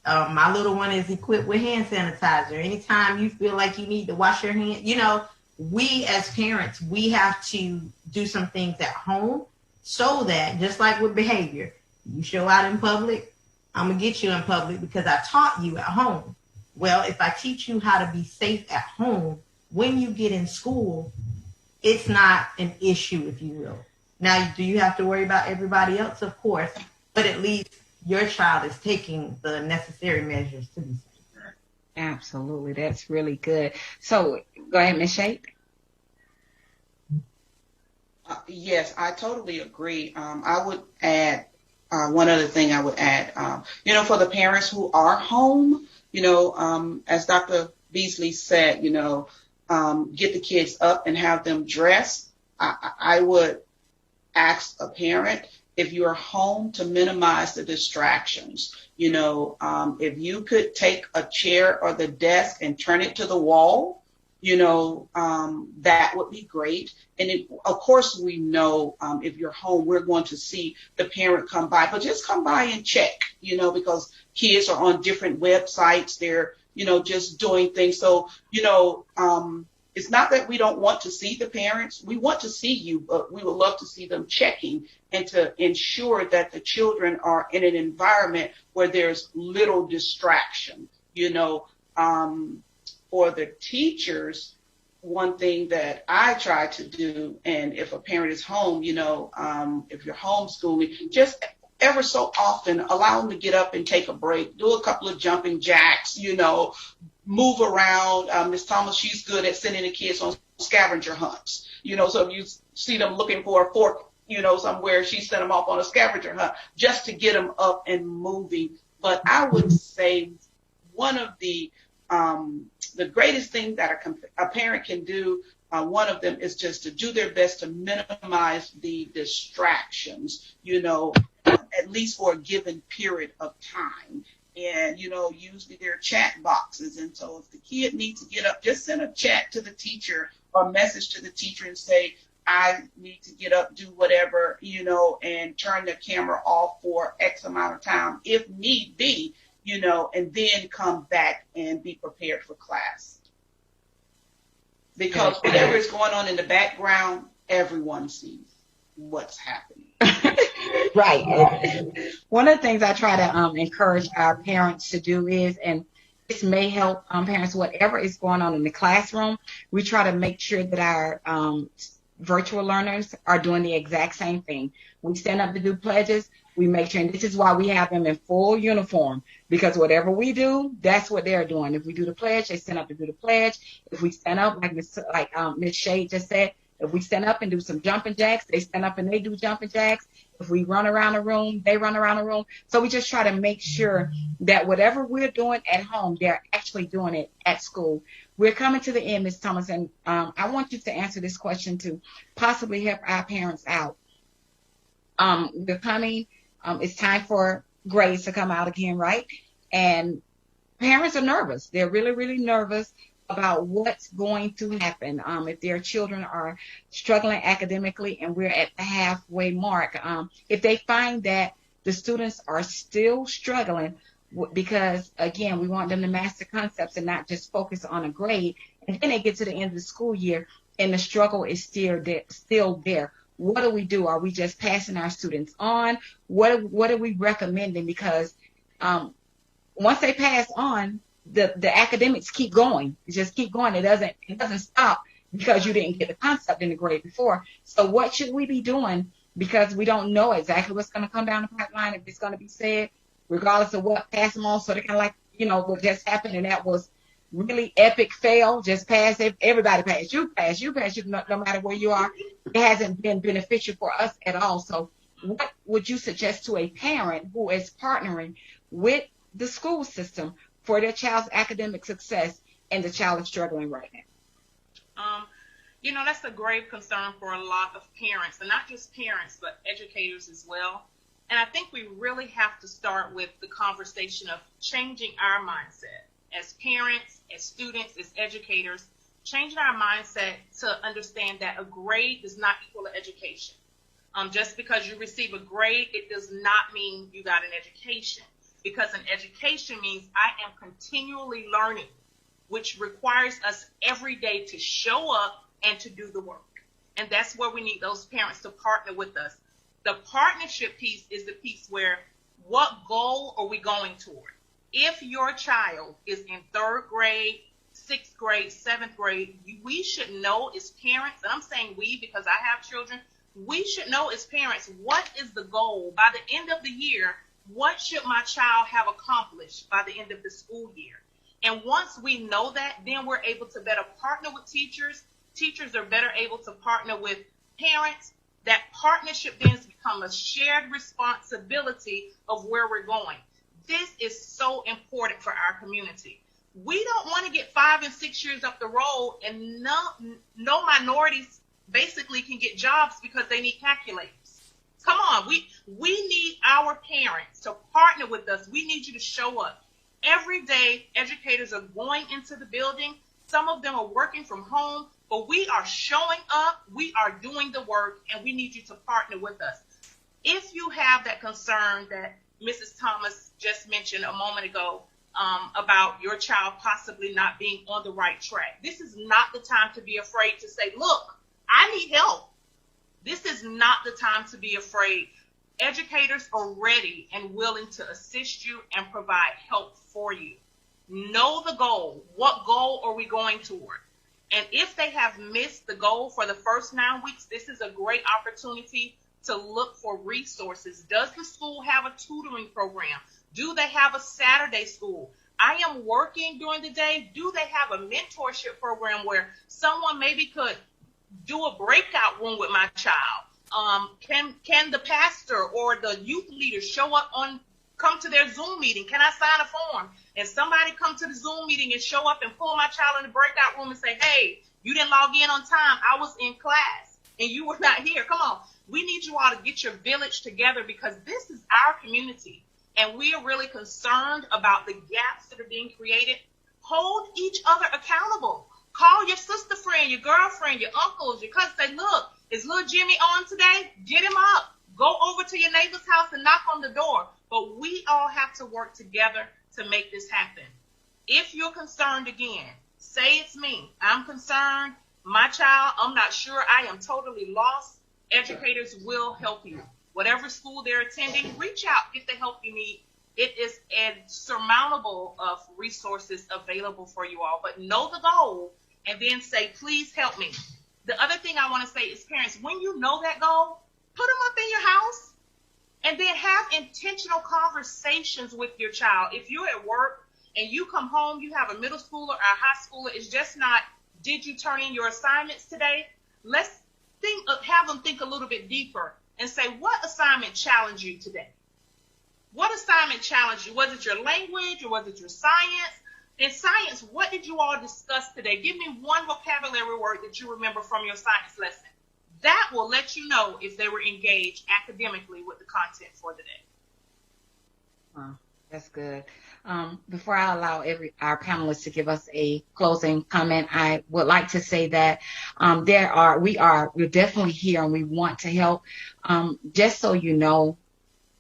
My little one is equipped with hand sanitizer. Anytime you feel like you need to wash your hands, you know, we as parents, we have to do some things at home so that, just like with behavior, you show out in public, I'm going to get you in public because I taught you at home. Well, if I teach you how to be safe at home, when you get in school, it's not an issue, if you will. Now, do you have to worry about everybody else? Of course, but at least your child is taking the necessary measures to be safe. Absolutely. That's really good. So go ahead, Ms. Shade. Yes, I totally agree. I would add one other thing I would add, you know, for the parents who are home, you know, as Dr. Beasley said, you know, get the kids up and have them dressed. I would ask a parent, if you're home, to minimize the distractions. You know, if you could take a chair or the desk and turn it to the wall, you know, that would be great. And of course, we know if you're home, we're going to see the parent come by, but just come by and check, you know, because kids are on different websites. They're, you know, just doing things. So, you know, it's not that we don't want to see the parents. We want to see you, but we would love to see them checking and to ensure that the children are in an environment where there's little distraction. You know, for the teachers, one thing that I try to do, and if a parent is home, you know, if you're homeschooling, just ever so often allow them to get up and take a break, do a couple of jumping jacks, you know, move around. Ms. Thomas, she's good at sending the kids on scavenger hunts. You know, so if you see them looking for a fork, you know, somewhere, she sent them off on a scavenger hunt just to get them up and moving. But I would say one of the greatest thing that a parent can do, one of them is just to do their best to minimize the distractions, you know, at least for a given period of time. And, you know, usually there are chat boxes. And so if the kid needs to get up, just send a chat to the teacher or a message to the teacher and say, I need to get up, do whatever, you know, and turn the camera off for X amount of time if need be, you know, and then come back and be prepared for class. Because whatever is going on in the background, everyone sees what's happening. Right. One of the things I try to encourage our parents to do is, and this may help parents, whatever is going on in the classroom, we try to make sure that our virtual learners are doing the exact same thing. We stand up to do pledges. We make sure, and this is why we have them in full uniform, because whatever we do, that's what they're doing. If we do the pledge, they stand up to do the pledge. If we stand up, Miss Shade just said, if we stand up and do some jumping jacks, they stand up and they do jumping jacks. If we run around the room, they run around the room. So we just try to make sure that whatever we're doing at home, they're actually doing it at school. We're coming to the end, Ms. Thomas, and I want you to answer this question to possibly help our parents out. We're coming, it's time for grades to come out again, right? And parents are nervous. They're really, really nervous about what's going to happen if their children are struggling academically and we're at the halfway mark. If they find that the students are still struggling, because, again, we want them to master concepts and not just focus on a grade, and then they get to the end of the school year and the struggle is still there. What do we do? Are we just passing our students on? What are we recommending? Because once they pass on, the academics keep going. It just keep going. It doesn't stop because you didn't get the concept in the grade before. So what should we be doing? Because we don't know exactly what's going to come down the pipeline, if it's going to be said, regardless of what, pass them on. So they kind of like, what just happened, and that was really epic fail. Just pass it. Everybody pass. You pass. No matter where you are. It hasn't been beneficial for us at all. So what would you suggest to a parent who is partnering with the school system for their child's academic success and the child is struggling right now? That's a grave concern for a lot of parents, and not just parents, but educators as well. And I think we really have to start with the conversation of changing our mindset as parents, as students, as educators, changing our mindset to understand that a grade does not equal an education. Just because you receive a grade, it does not mean you got an education, because an education means I am continually learning, which requires us every day to show up and to do the work. And that's where we need those parents to partner with us. The partnership piece is the piece where, what goal are we going toward? If your child is in 3rd grade, 6th grade, 7th grade, we should know as parents, and I'm saying we because I have children, we should know as parents, what is the goal? By the end of the year, what should my child have accomplished by the end of the school year? And once we know that, then we're able to better partner with teachers. Teachers are better able to partner with parents. That partnership then has become a shared responsibility of where we're going. This is so important for our community. We don't want to get 5 and 6 years up the road and no minorities basically can get jobs because they need calculators. Come on, we need our parents to partner with us. We need you to show up. Every day, educators are going into the building. Some of them are working from home, but we are showing up, we are doing the work, and we need you to partner with us. If you have that concern that Mrs. Thomas just mentioned a moment ago about your child possibly not being on the right track, this is not the time to be afraid to say, look, I need help. This is not the time to be afraid. Educators are ready and willing to assist you and provide help for you. Know the goal. What goal are we going toward? And if they have missed the goal for the first 9 weeks, this is a great opportunity to look for resources. Does the school have a tutoring program? Do they have a Saturday school? I am working during the day. Do they have a mentorship program where someone maybe could do a breakout room with my child? Can the pastor or the youth leader come to their Zoom meeting? Can I sign a form? And somebody come to the Zoom meeting and show up and pull my child in the breakout room and say, hey, you didn't log in on time. I was in class and you were not here. Come on. We need you all to get your village together because this is our community. And we are really concerned about the gaps that are being created. Hold each other accountable. Call your sister friend, your girlfriend, your uncles, your cousins. Say, look, is little Jimmy on today? Get him up. Go over to your neighbor's house and knock on the door. But we all have to work together to make this happen. If you're concerned again, say it's me. I'm concerned. My child, I'm not sure. I am totally lost. Educators will help you. whatever school they're attending, reach out, get the help you need. It is a surmountable of resources available for you all, but know the goal and then say, please help me. The other thing I want to say is, parents, when you know that goal, put them up in your house and then have intentional conversations with your child. If you're at work and you come home, you have a middle schooler or a high schooler, it's just not, did you turn in your assignments today? Let's have them think a little bit deeper and say, what assignment challenged you today? What assignment challenged you? Was it your language or was it your science? In science, what did you all discuss today? Give me one vocabulary word that you remember from your science lesson. That will let you know if they were engaged academically with the content for the day. Wow, that's good. Before I allow our panelists to give us a closing comment, I would like to say that we're definitely here and we want to help. Just so you know,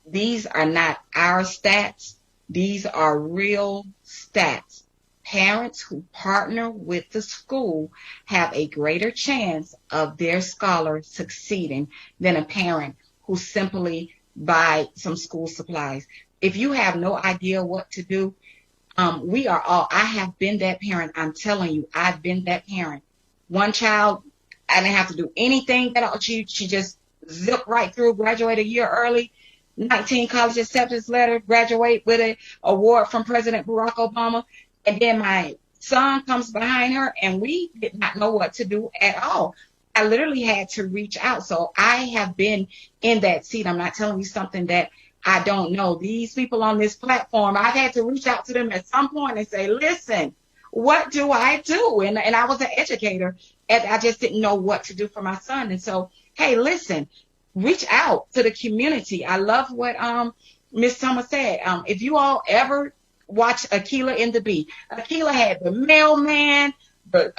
these are not our stats. These are real stats. Parents who partner with the school have a greater chance of their scholar succeeding than a parent who simply buy some school supplies. If you have no idea what to do, I have been that parent. I'm telling you, I've been that parent. One child, I didn't have to do anything that she just zipped right through, graduated a year early, 19 college acceptance letter, graduate with an award from President Barack Obama. And then my son comes behind her and we did not know what to do at all. I literally had to reach out. So I have been in that seat. I'm not telling you something that I don't know. These people on this platform, I've had to reach out to them at some point and say, listen, what do I do? And I was an educator and I just didn't know what to do for my son. And so, hey, listen, reach out to the community. I love what Ms. Thomas said. If you all ever watch Akilah in the Bee, Akilah had the mailman, the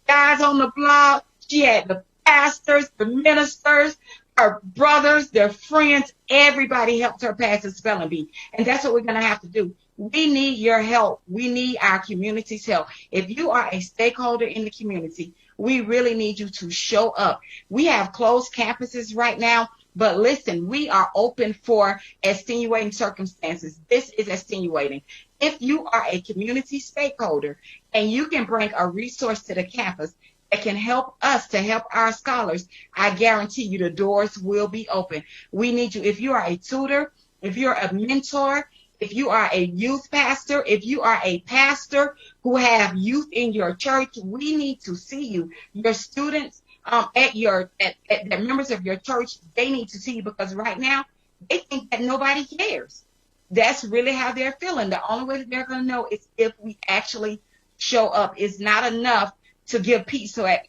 guys on the block. She had the pastors, the ministers, her brothers, their friends. Everybody helped her pass the spelling bee. And that's what we're going to have to do. We need your help. We need our community's help. If you are a stakeholder in the community, we really need you to show up. We have closed campuses right now. But listen, we are open for extenuating circumstances. This is extenuating. If you are a community stakeholder and you can bring a resource to the campus that can help us to help our scholars, I guarantee you the doors will be open. We need you. If you are a tutor, if you're a mentor, if you are a youth pastor, if you are a pastor who have youth in your church, we need to see you. Your students, at the members of your church, they need to see you because right now they think that nobody cares. That's really how they're feeling. The only way that they're going to know is if we actually show up. It's not enough to give pizza at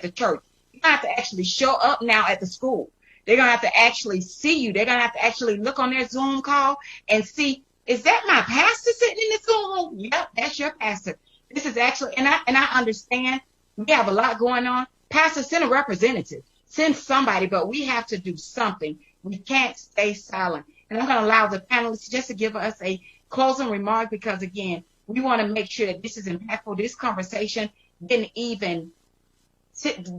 the church. You're going to have to actually show up now at the school. They're going to have to actually see you. They're going to have to actually look on their Zoom call and see, is that my pastor sitting in the Zoom? Yep, that's your pastor. This is actually, and I understand we have a lot going on. Pastor, send a representative, send somebody, but we have to do something. We can't stay silent. And I'm going to allow the panelists just to give us a closing remark because, again, we want to make sure that this is impactful. This conversation didn't even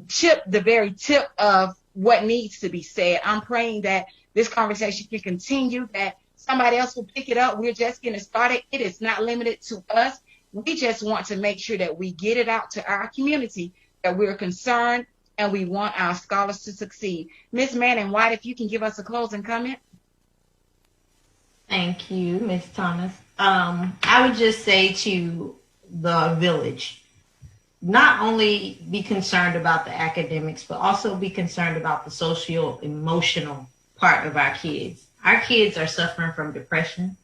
chip the very tip of what needs to be said. I'm praying that this conversation can continue, that somebody else will pick it up. We're just getting started. It is not limited to us. We just want to make sure that we get it out to our community, that we're concerned and we want our scholars to succeed. Ms. Manning White, if you can give us a closing comment. Thank you, Ms. Thomas. I would just say to the village, not only be concerned about the academics, but also be concerned about the social, emotional part of our kids. Our kids are suffering from depression.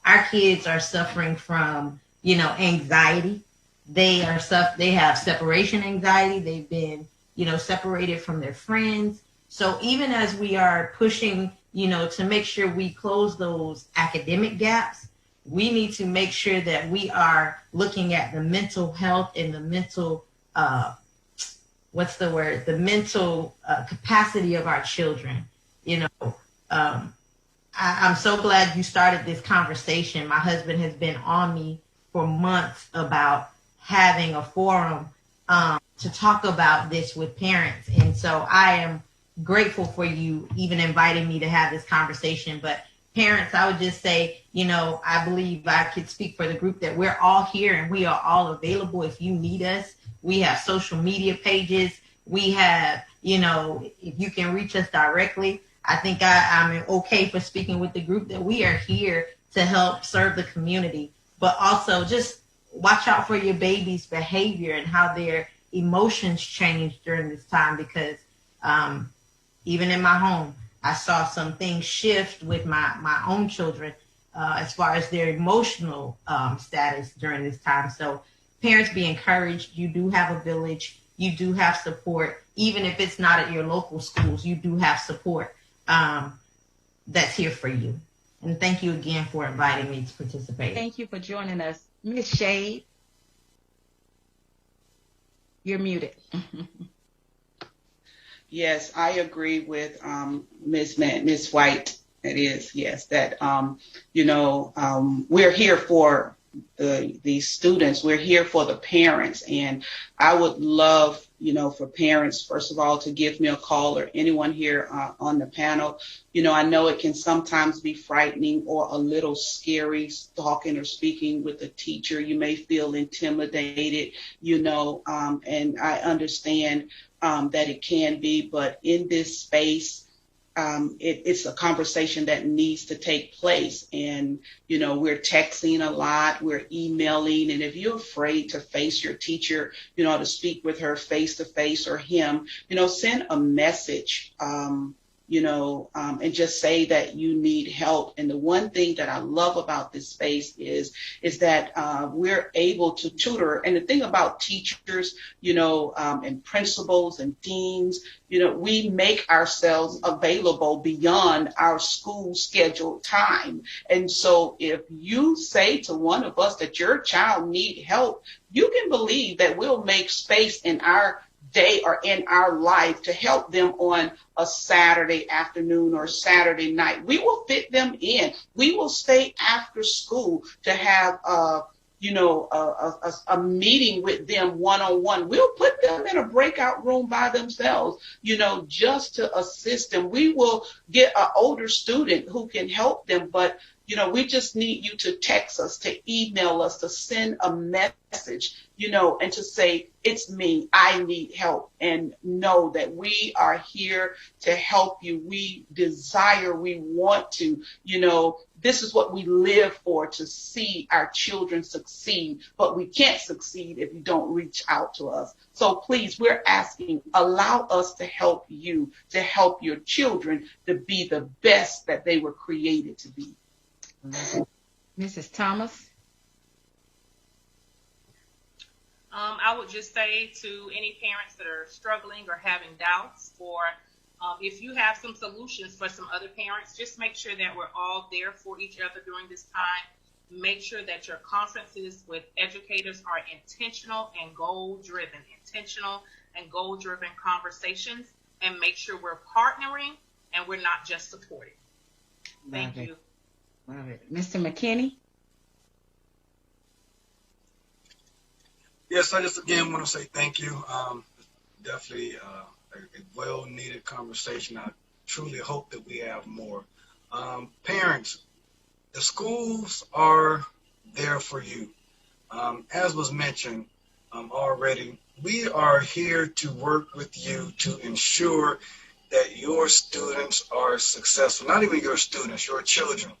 Our kids are suffering from, anxiety. They have separation anxiety. They've been, separated from their friends. So even as we are pushing, to make sure we close those academic gaps, we need to make sure that we are looking at the mental health and the mental, the mental capacity of our children. I'm so glad you started this conversation. My husband has been on me for months about having a forum to talk about this with parents. And so I am, grateful for you even inviting me to have this conversation. But parents, I would just say, I believe I could speak for the group that we're all here and we are all available if you need us. We have social media pages. We have, if you can reach us directly. I think I'm okay for speaking with the group that we are here to help serve the community, but also just watch out for your baby's behavior and how their emotions change during this time, because even in my home, I saw some things shift with my own children as far as their emotional status during this time. So parents, be encouraged. You do have a village. You do have support. Even if it's not at your local schools, you do have support that's here for you. And thank you again for inviting me to participate. Thank you for joining us. Miss Shade, you're muted. Yes, I agree with Miss White. It is, yes, that we're here for the students. We're here for the parents, and I would love, for parents, first of all, to give me a call, or anyone here on the panel. I know it can sometimes be frightening or a little scary talking or speaking with a teacher. You may feel intimidated, and I understand that it can be, but in this space, it's a conversation that needs to take place. And, we're texting a lot, we're emailing. And if you're afraid to face your teacher, to speak with her face to face, or him, send a message, and just say that you need help. And the one thing that I love about this space is that we're able to tutor. And the thing about teachers, and principals and deans, we make ourselves available beyond our school scheduled time. And so if you say to one of us that your child need help, you can believe that we'll make space in our day or in our life to help them on a Saturday afternoon or Saturday night. We will fit them in. We will stay after school to have a meeting with them one-on-one. We'll put them in a breakout room by themselves, just to assist them. We will get an older student who can help them, but we just need you to text us, to email us, to send a message, and to say, it's me, I need help. And know that we are here to help you. We desire, we want to, this is what we live for, to see our children succeed. But we can't succeed if you don't reach out to us. So please, we're asking, allow us to help you, to help your children to be the best that they were created to be. Mrs. Thomas? I would just say to any parents that are struggling or having doubts, or if you have some solutions for some other parents, just make sure that we're all there for each other during this time. Make sure that your conferences with educators are intentional and goal-driven conversations, and make sure we're partnering and we're not just supporting. Thank you. Love it. Mr. McKinney? Yes, I just again want to say thank you. Definitely a well-needed conversation. I truly hope that we have more. Parents, the schools are there for you. As was mentioned already, we are here to work with you to ensure that your students are successful. Not even your students, your children.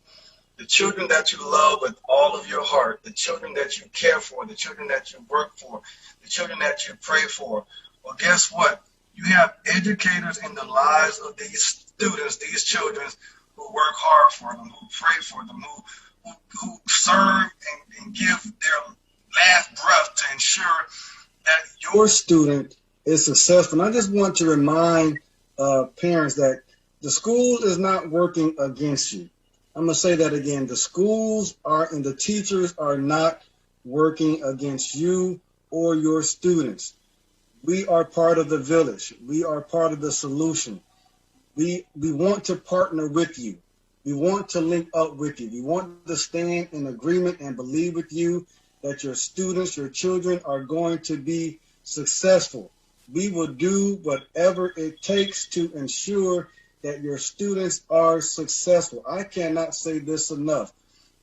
The children that you love with all of your heart, the children that you care for, the children that you work for, the children that you pray for. Well, guess what? You have educators in the lives of these students, these children, who work hard for them, who pray for them, who serve and give their last breath to ensure that your student is successful. And I just want to remind parents that the school is not working against you. I'm going to say that again. The schools are and the teachers are not working against you or your students. We are part of the village. We are part of the solution. We want to partner with you. We want to link up with you. We want to stand in agreement and believe with you that your students, your children are going to be successful. We will do whatever it takes to ensure that your students are successful. I cannot say this enough.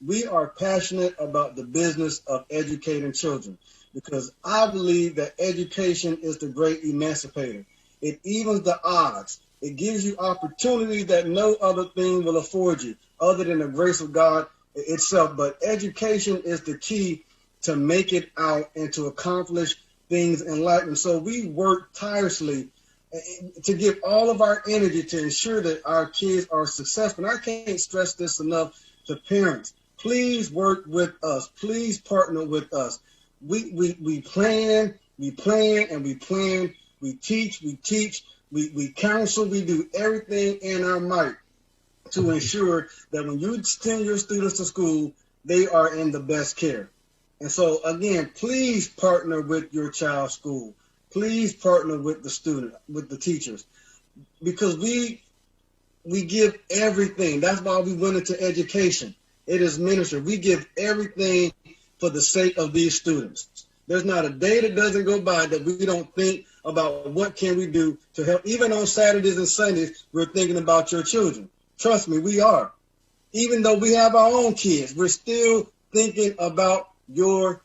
We are passionate about the business of educating children because I believe that education is the great emancipator. It evens the odds. It gives you opportunities that no other thing will afford you other than the grace of God itself. But education is the key to make it out and to accomplish things in life. And so we work tirelessly to give all of our energy to ensure that our kids are successful. And I can't stress this enough to parents. Please work with us. Please partner with us. We plan, and we plan. We teach, we counsel, we do everything in our might to ensure that when you send your students to school, they are in the best care. And so, again, please partner with your child's school. Please partner with the student, with the teachers, because we give everything. That's why we went into education. It is ministry. We give everything for the sake of these students. There's not a day that doesn't go by that we don't think about what can we do to help. Even on Saturdays and Sundays, we're thinking about your children. Trust me, we are. Even though we have our own kids, we're still thinking about your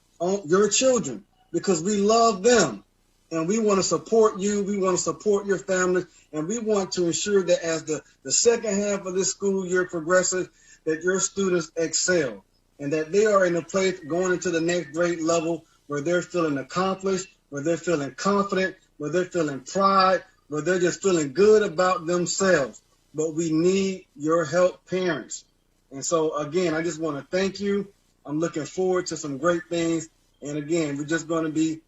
children because we love them. And we want to support you. We want to support your family. And we want to ensure that as the second half of this school year progresses, that your students excel and that they are in a place going into the next grade level where they're feeling accomplished, where they're feeling confident, where they're feeling pride, where they're just feeling good about themselves. But we need your help, parents. And so, again, I just want to thank you. I'm looking forward to some great things. And, again, we're just going to be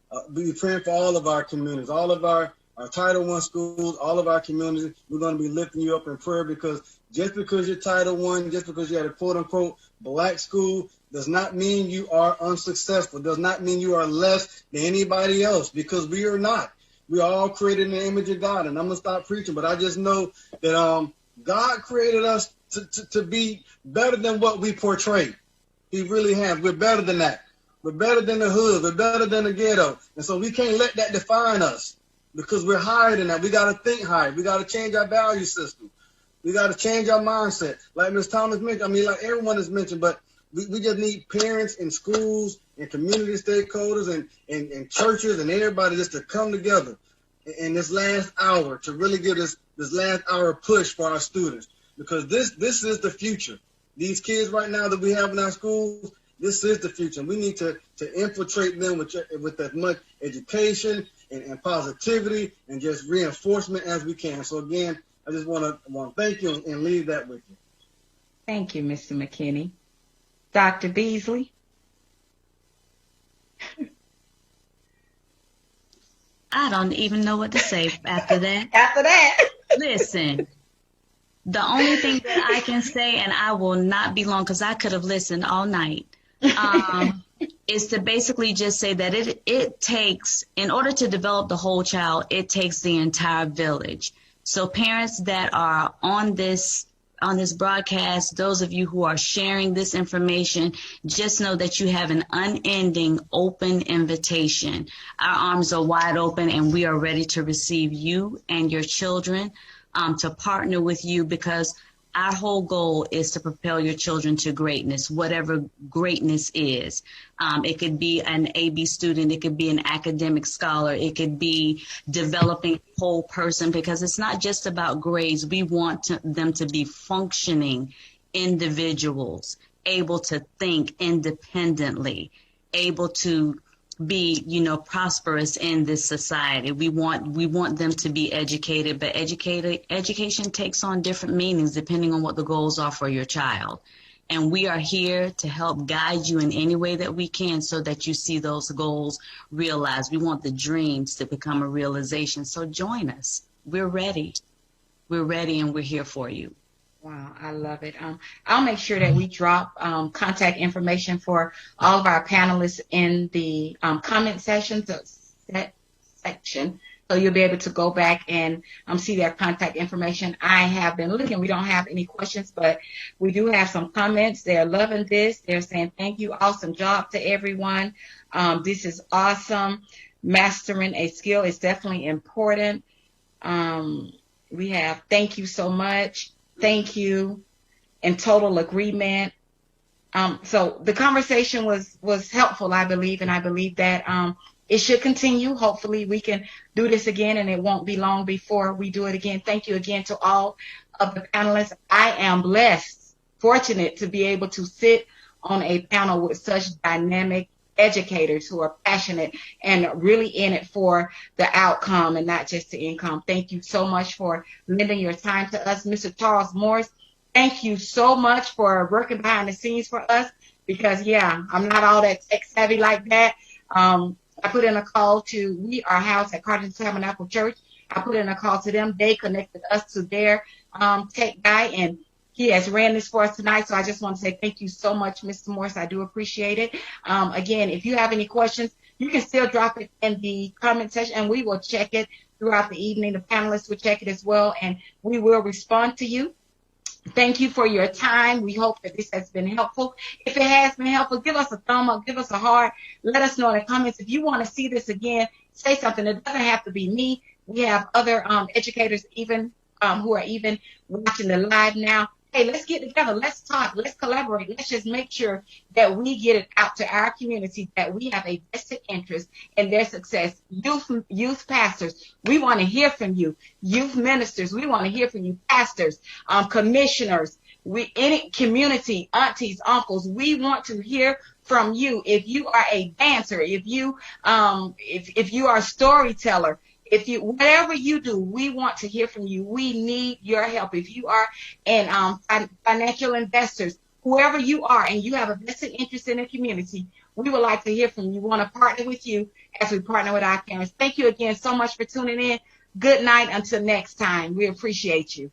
praying for all of our communities, all of our Title I schools, all of our communities. We're going to be lifting you up in prayer because just because you're Title I, just because you're at a quote-unquote black school, does not mean you are unsuccessful, does not mean you are less than anybody else, because we are not. We are all created in the image of God. And I'm going to stop preaching, but I just know that God created us to be better than what we portray. He really has. We're better than that. We're better than the hood. We're better than the ghetto. And so we can't let that define us because we're higher than that. We got to think higher. We got to change our value system. We got to change our mindset. Like Ms. Thomas mentioned, like everyone has mentioned, but we just need parents and schools and community stakeholders and churches and everybody just to come together in this last hour to really give this last hour push for our students, because this is the future. These kids right now that we have in our schools, this is the future. We need to infiltrate them with as much education and positivity and just reinforcement as we can. So again, I just want to thank you and leave that with you. Thank you, Mr. McKinney. Dr. Beasley? I don't even know what to say after that. After that. Listen, the only thing that I can say, and I will not be long because I could have listened all night, is to basically just say that it takes, in order to develop the whole child, it takes the entire village. So parents that are on this broadcast, those of you who are sharing this information, just know that you have an unending open invitation. Our arms are wide open and we are ready to receive you and your children, to partner with you, because our whole goal is to propel your children to greatness, whatever greatness is. It could be an AB student. It could be an academic scholar. It could be developing a whole person, because it's not just about grades. We want them to be functioning individuals, able to think independently, able to be, prosperous in this society. We want them to be educated, but education takes on different meanings depending on what the goals are for your child. And we are here to help guide you in any way that we can so that you see those goals realized. We want the dreams to become a realization. So join us. We're ready. We're ready and we're here for you. Wow, I love it. I'll make sure that we drop contact information for all of our panelists in the comment section, so you'll be able to go back and see their contact information. I have been looking. We don't have any questions, but we do have some comments. They're loving this. They're saying, thank you. Awesome job to everyone. This is awesome. mastering a skill is definitely important. We have thank you so much, thank you, in total agreement. So the conversation was helpful, I believe, and I believe that it should continue. Hopefully we can do this again, and it won't be long before we do it again. Thank you again to all of the panelists. I am blessed, fortunate to be able to sit on a panel with such dynamic educators who are passionate and really in it for the outcome and not just the income. Thank you so much for lending your time to us. Mr. Charles Morse, thank you so much for working behind the scenes for us because, yeah, I'm not all that tech savvy like that. I put in a call to We Are House at Carter Tabernacle Church. I put in a call to them. They connected us to their tech guy, and he has ran this for us tonight. So I just want to say thank you so much, Mr. Morse. I do appreciate it. Again, if you have any questions, you can still drop it in the comment section, and we will check it throughout the evening. The panelists will check it as well, and we will respond to you. Thank you for your time. We hope that this has been helpful. If it has been helpful, give us a thumb up, give us a heart. Let us know in the comments. If you want to see this again, say something. It doesn't have to be me. We have other educators even who are even watching the live now. Hey, let's get together. Let's talk. Let's collaborate. Let's just make sure that we get it out to our community, that we have a vested interest in their success. Youth pastors, we want to hear from you. Youth ministers, we want to hear from you. Pastors, commissioners, any community, aunties, uncles, we want to hear from you. If you are a dancer, if you are a storyteller, whatever you do, we want to hear from you. We need your help. If you are financial investors, whoever you are, and you have a vested interest in the community, we would like to hear from you. We want to partner with you as we partner with our parents. Thank you again so much for tuning in. Good night until next time. We appreciate you.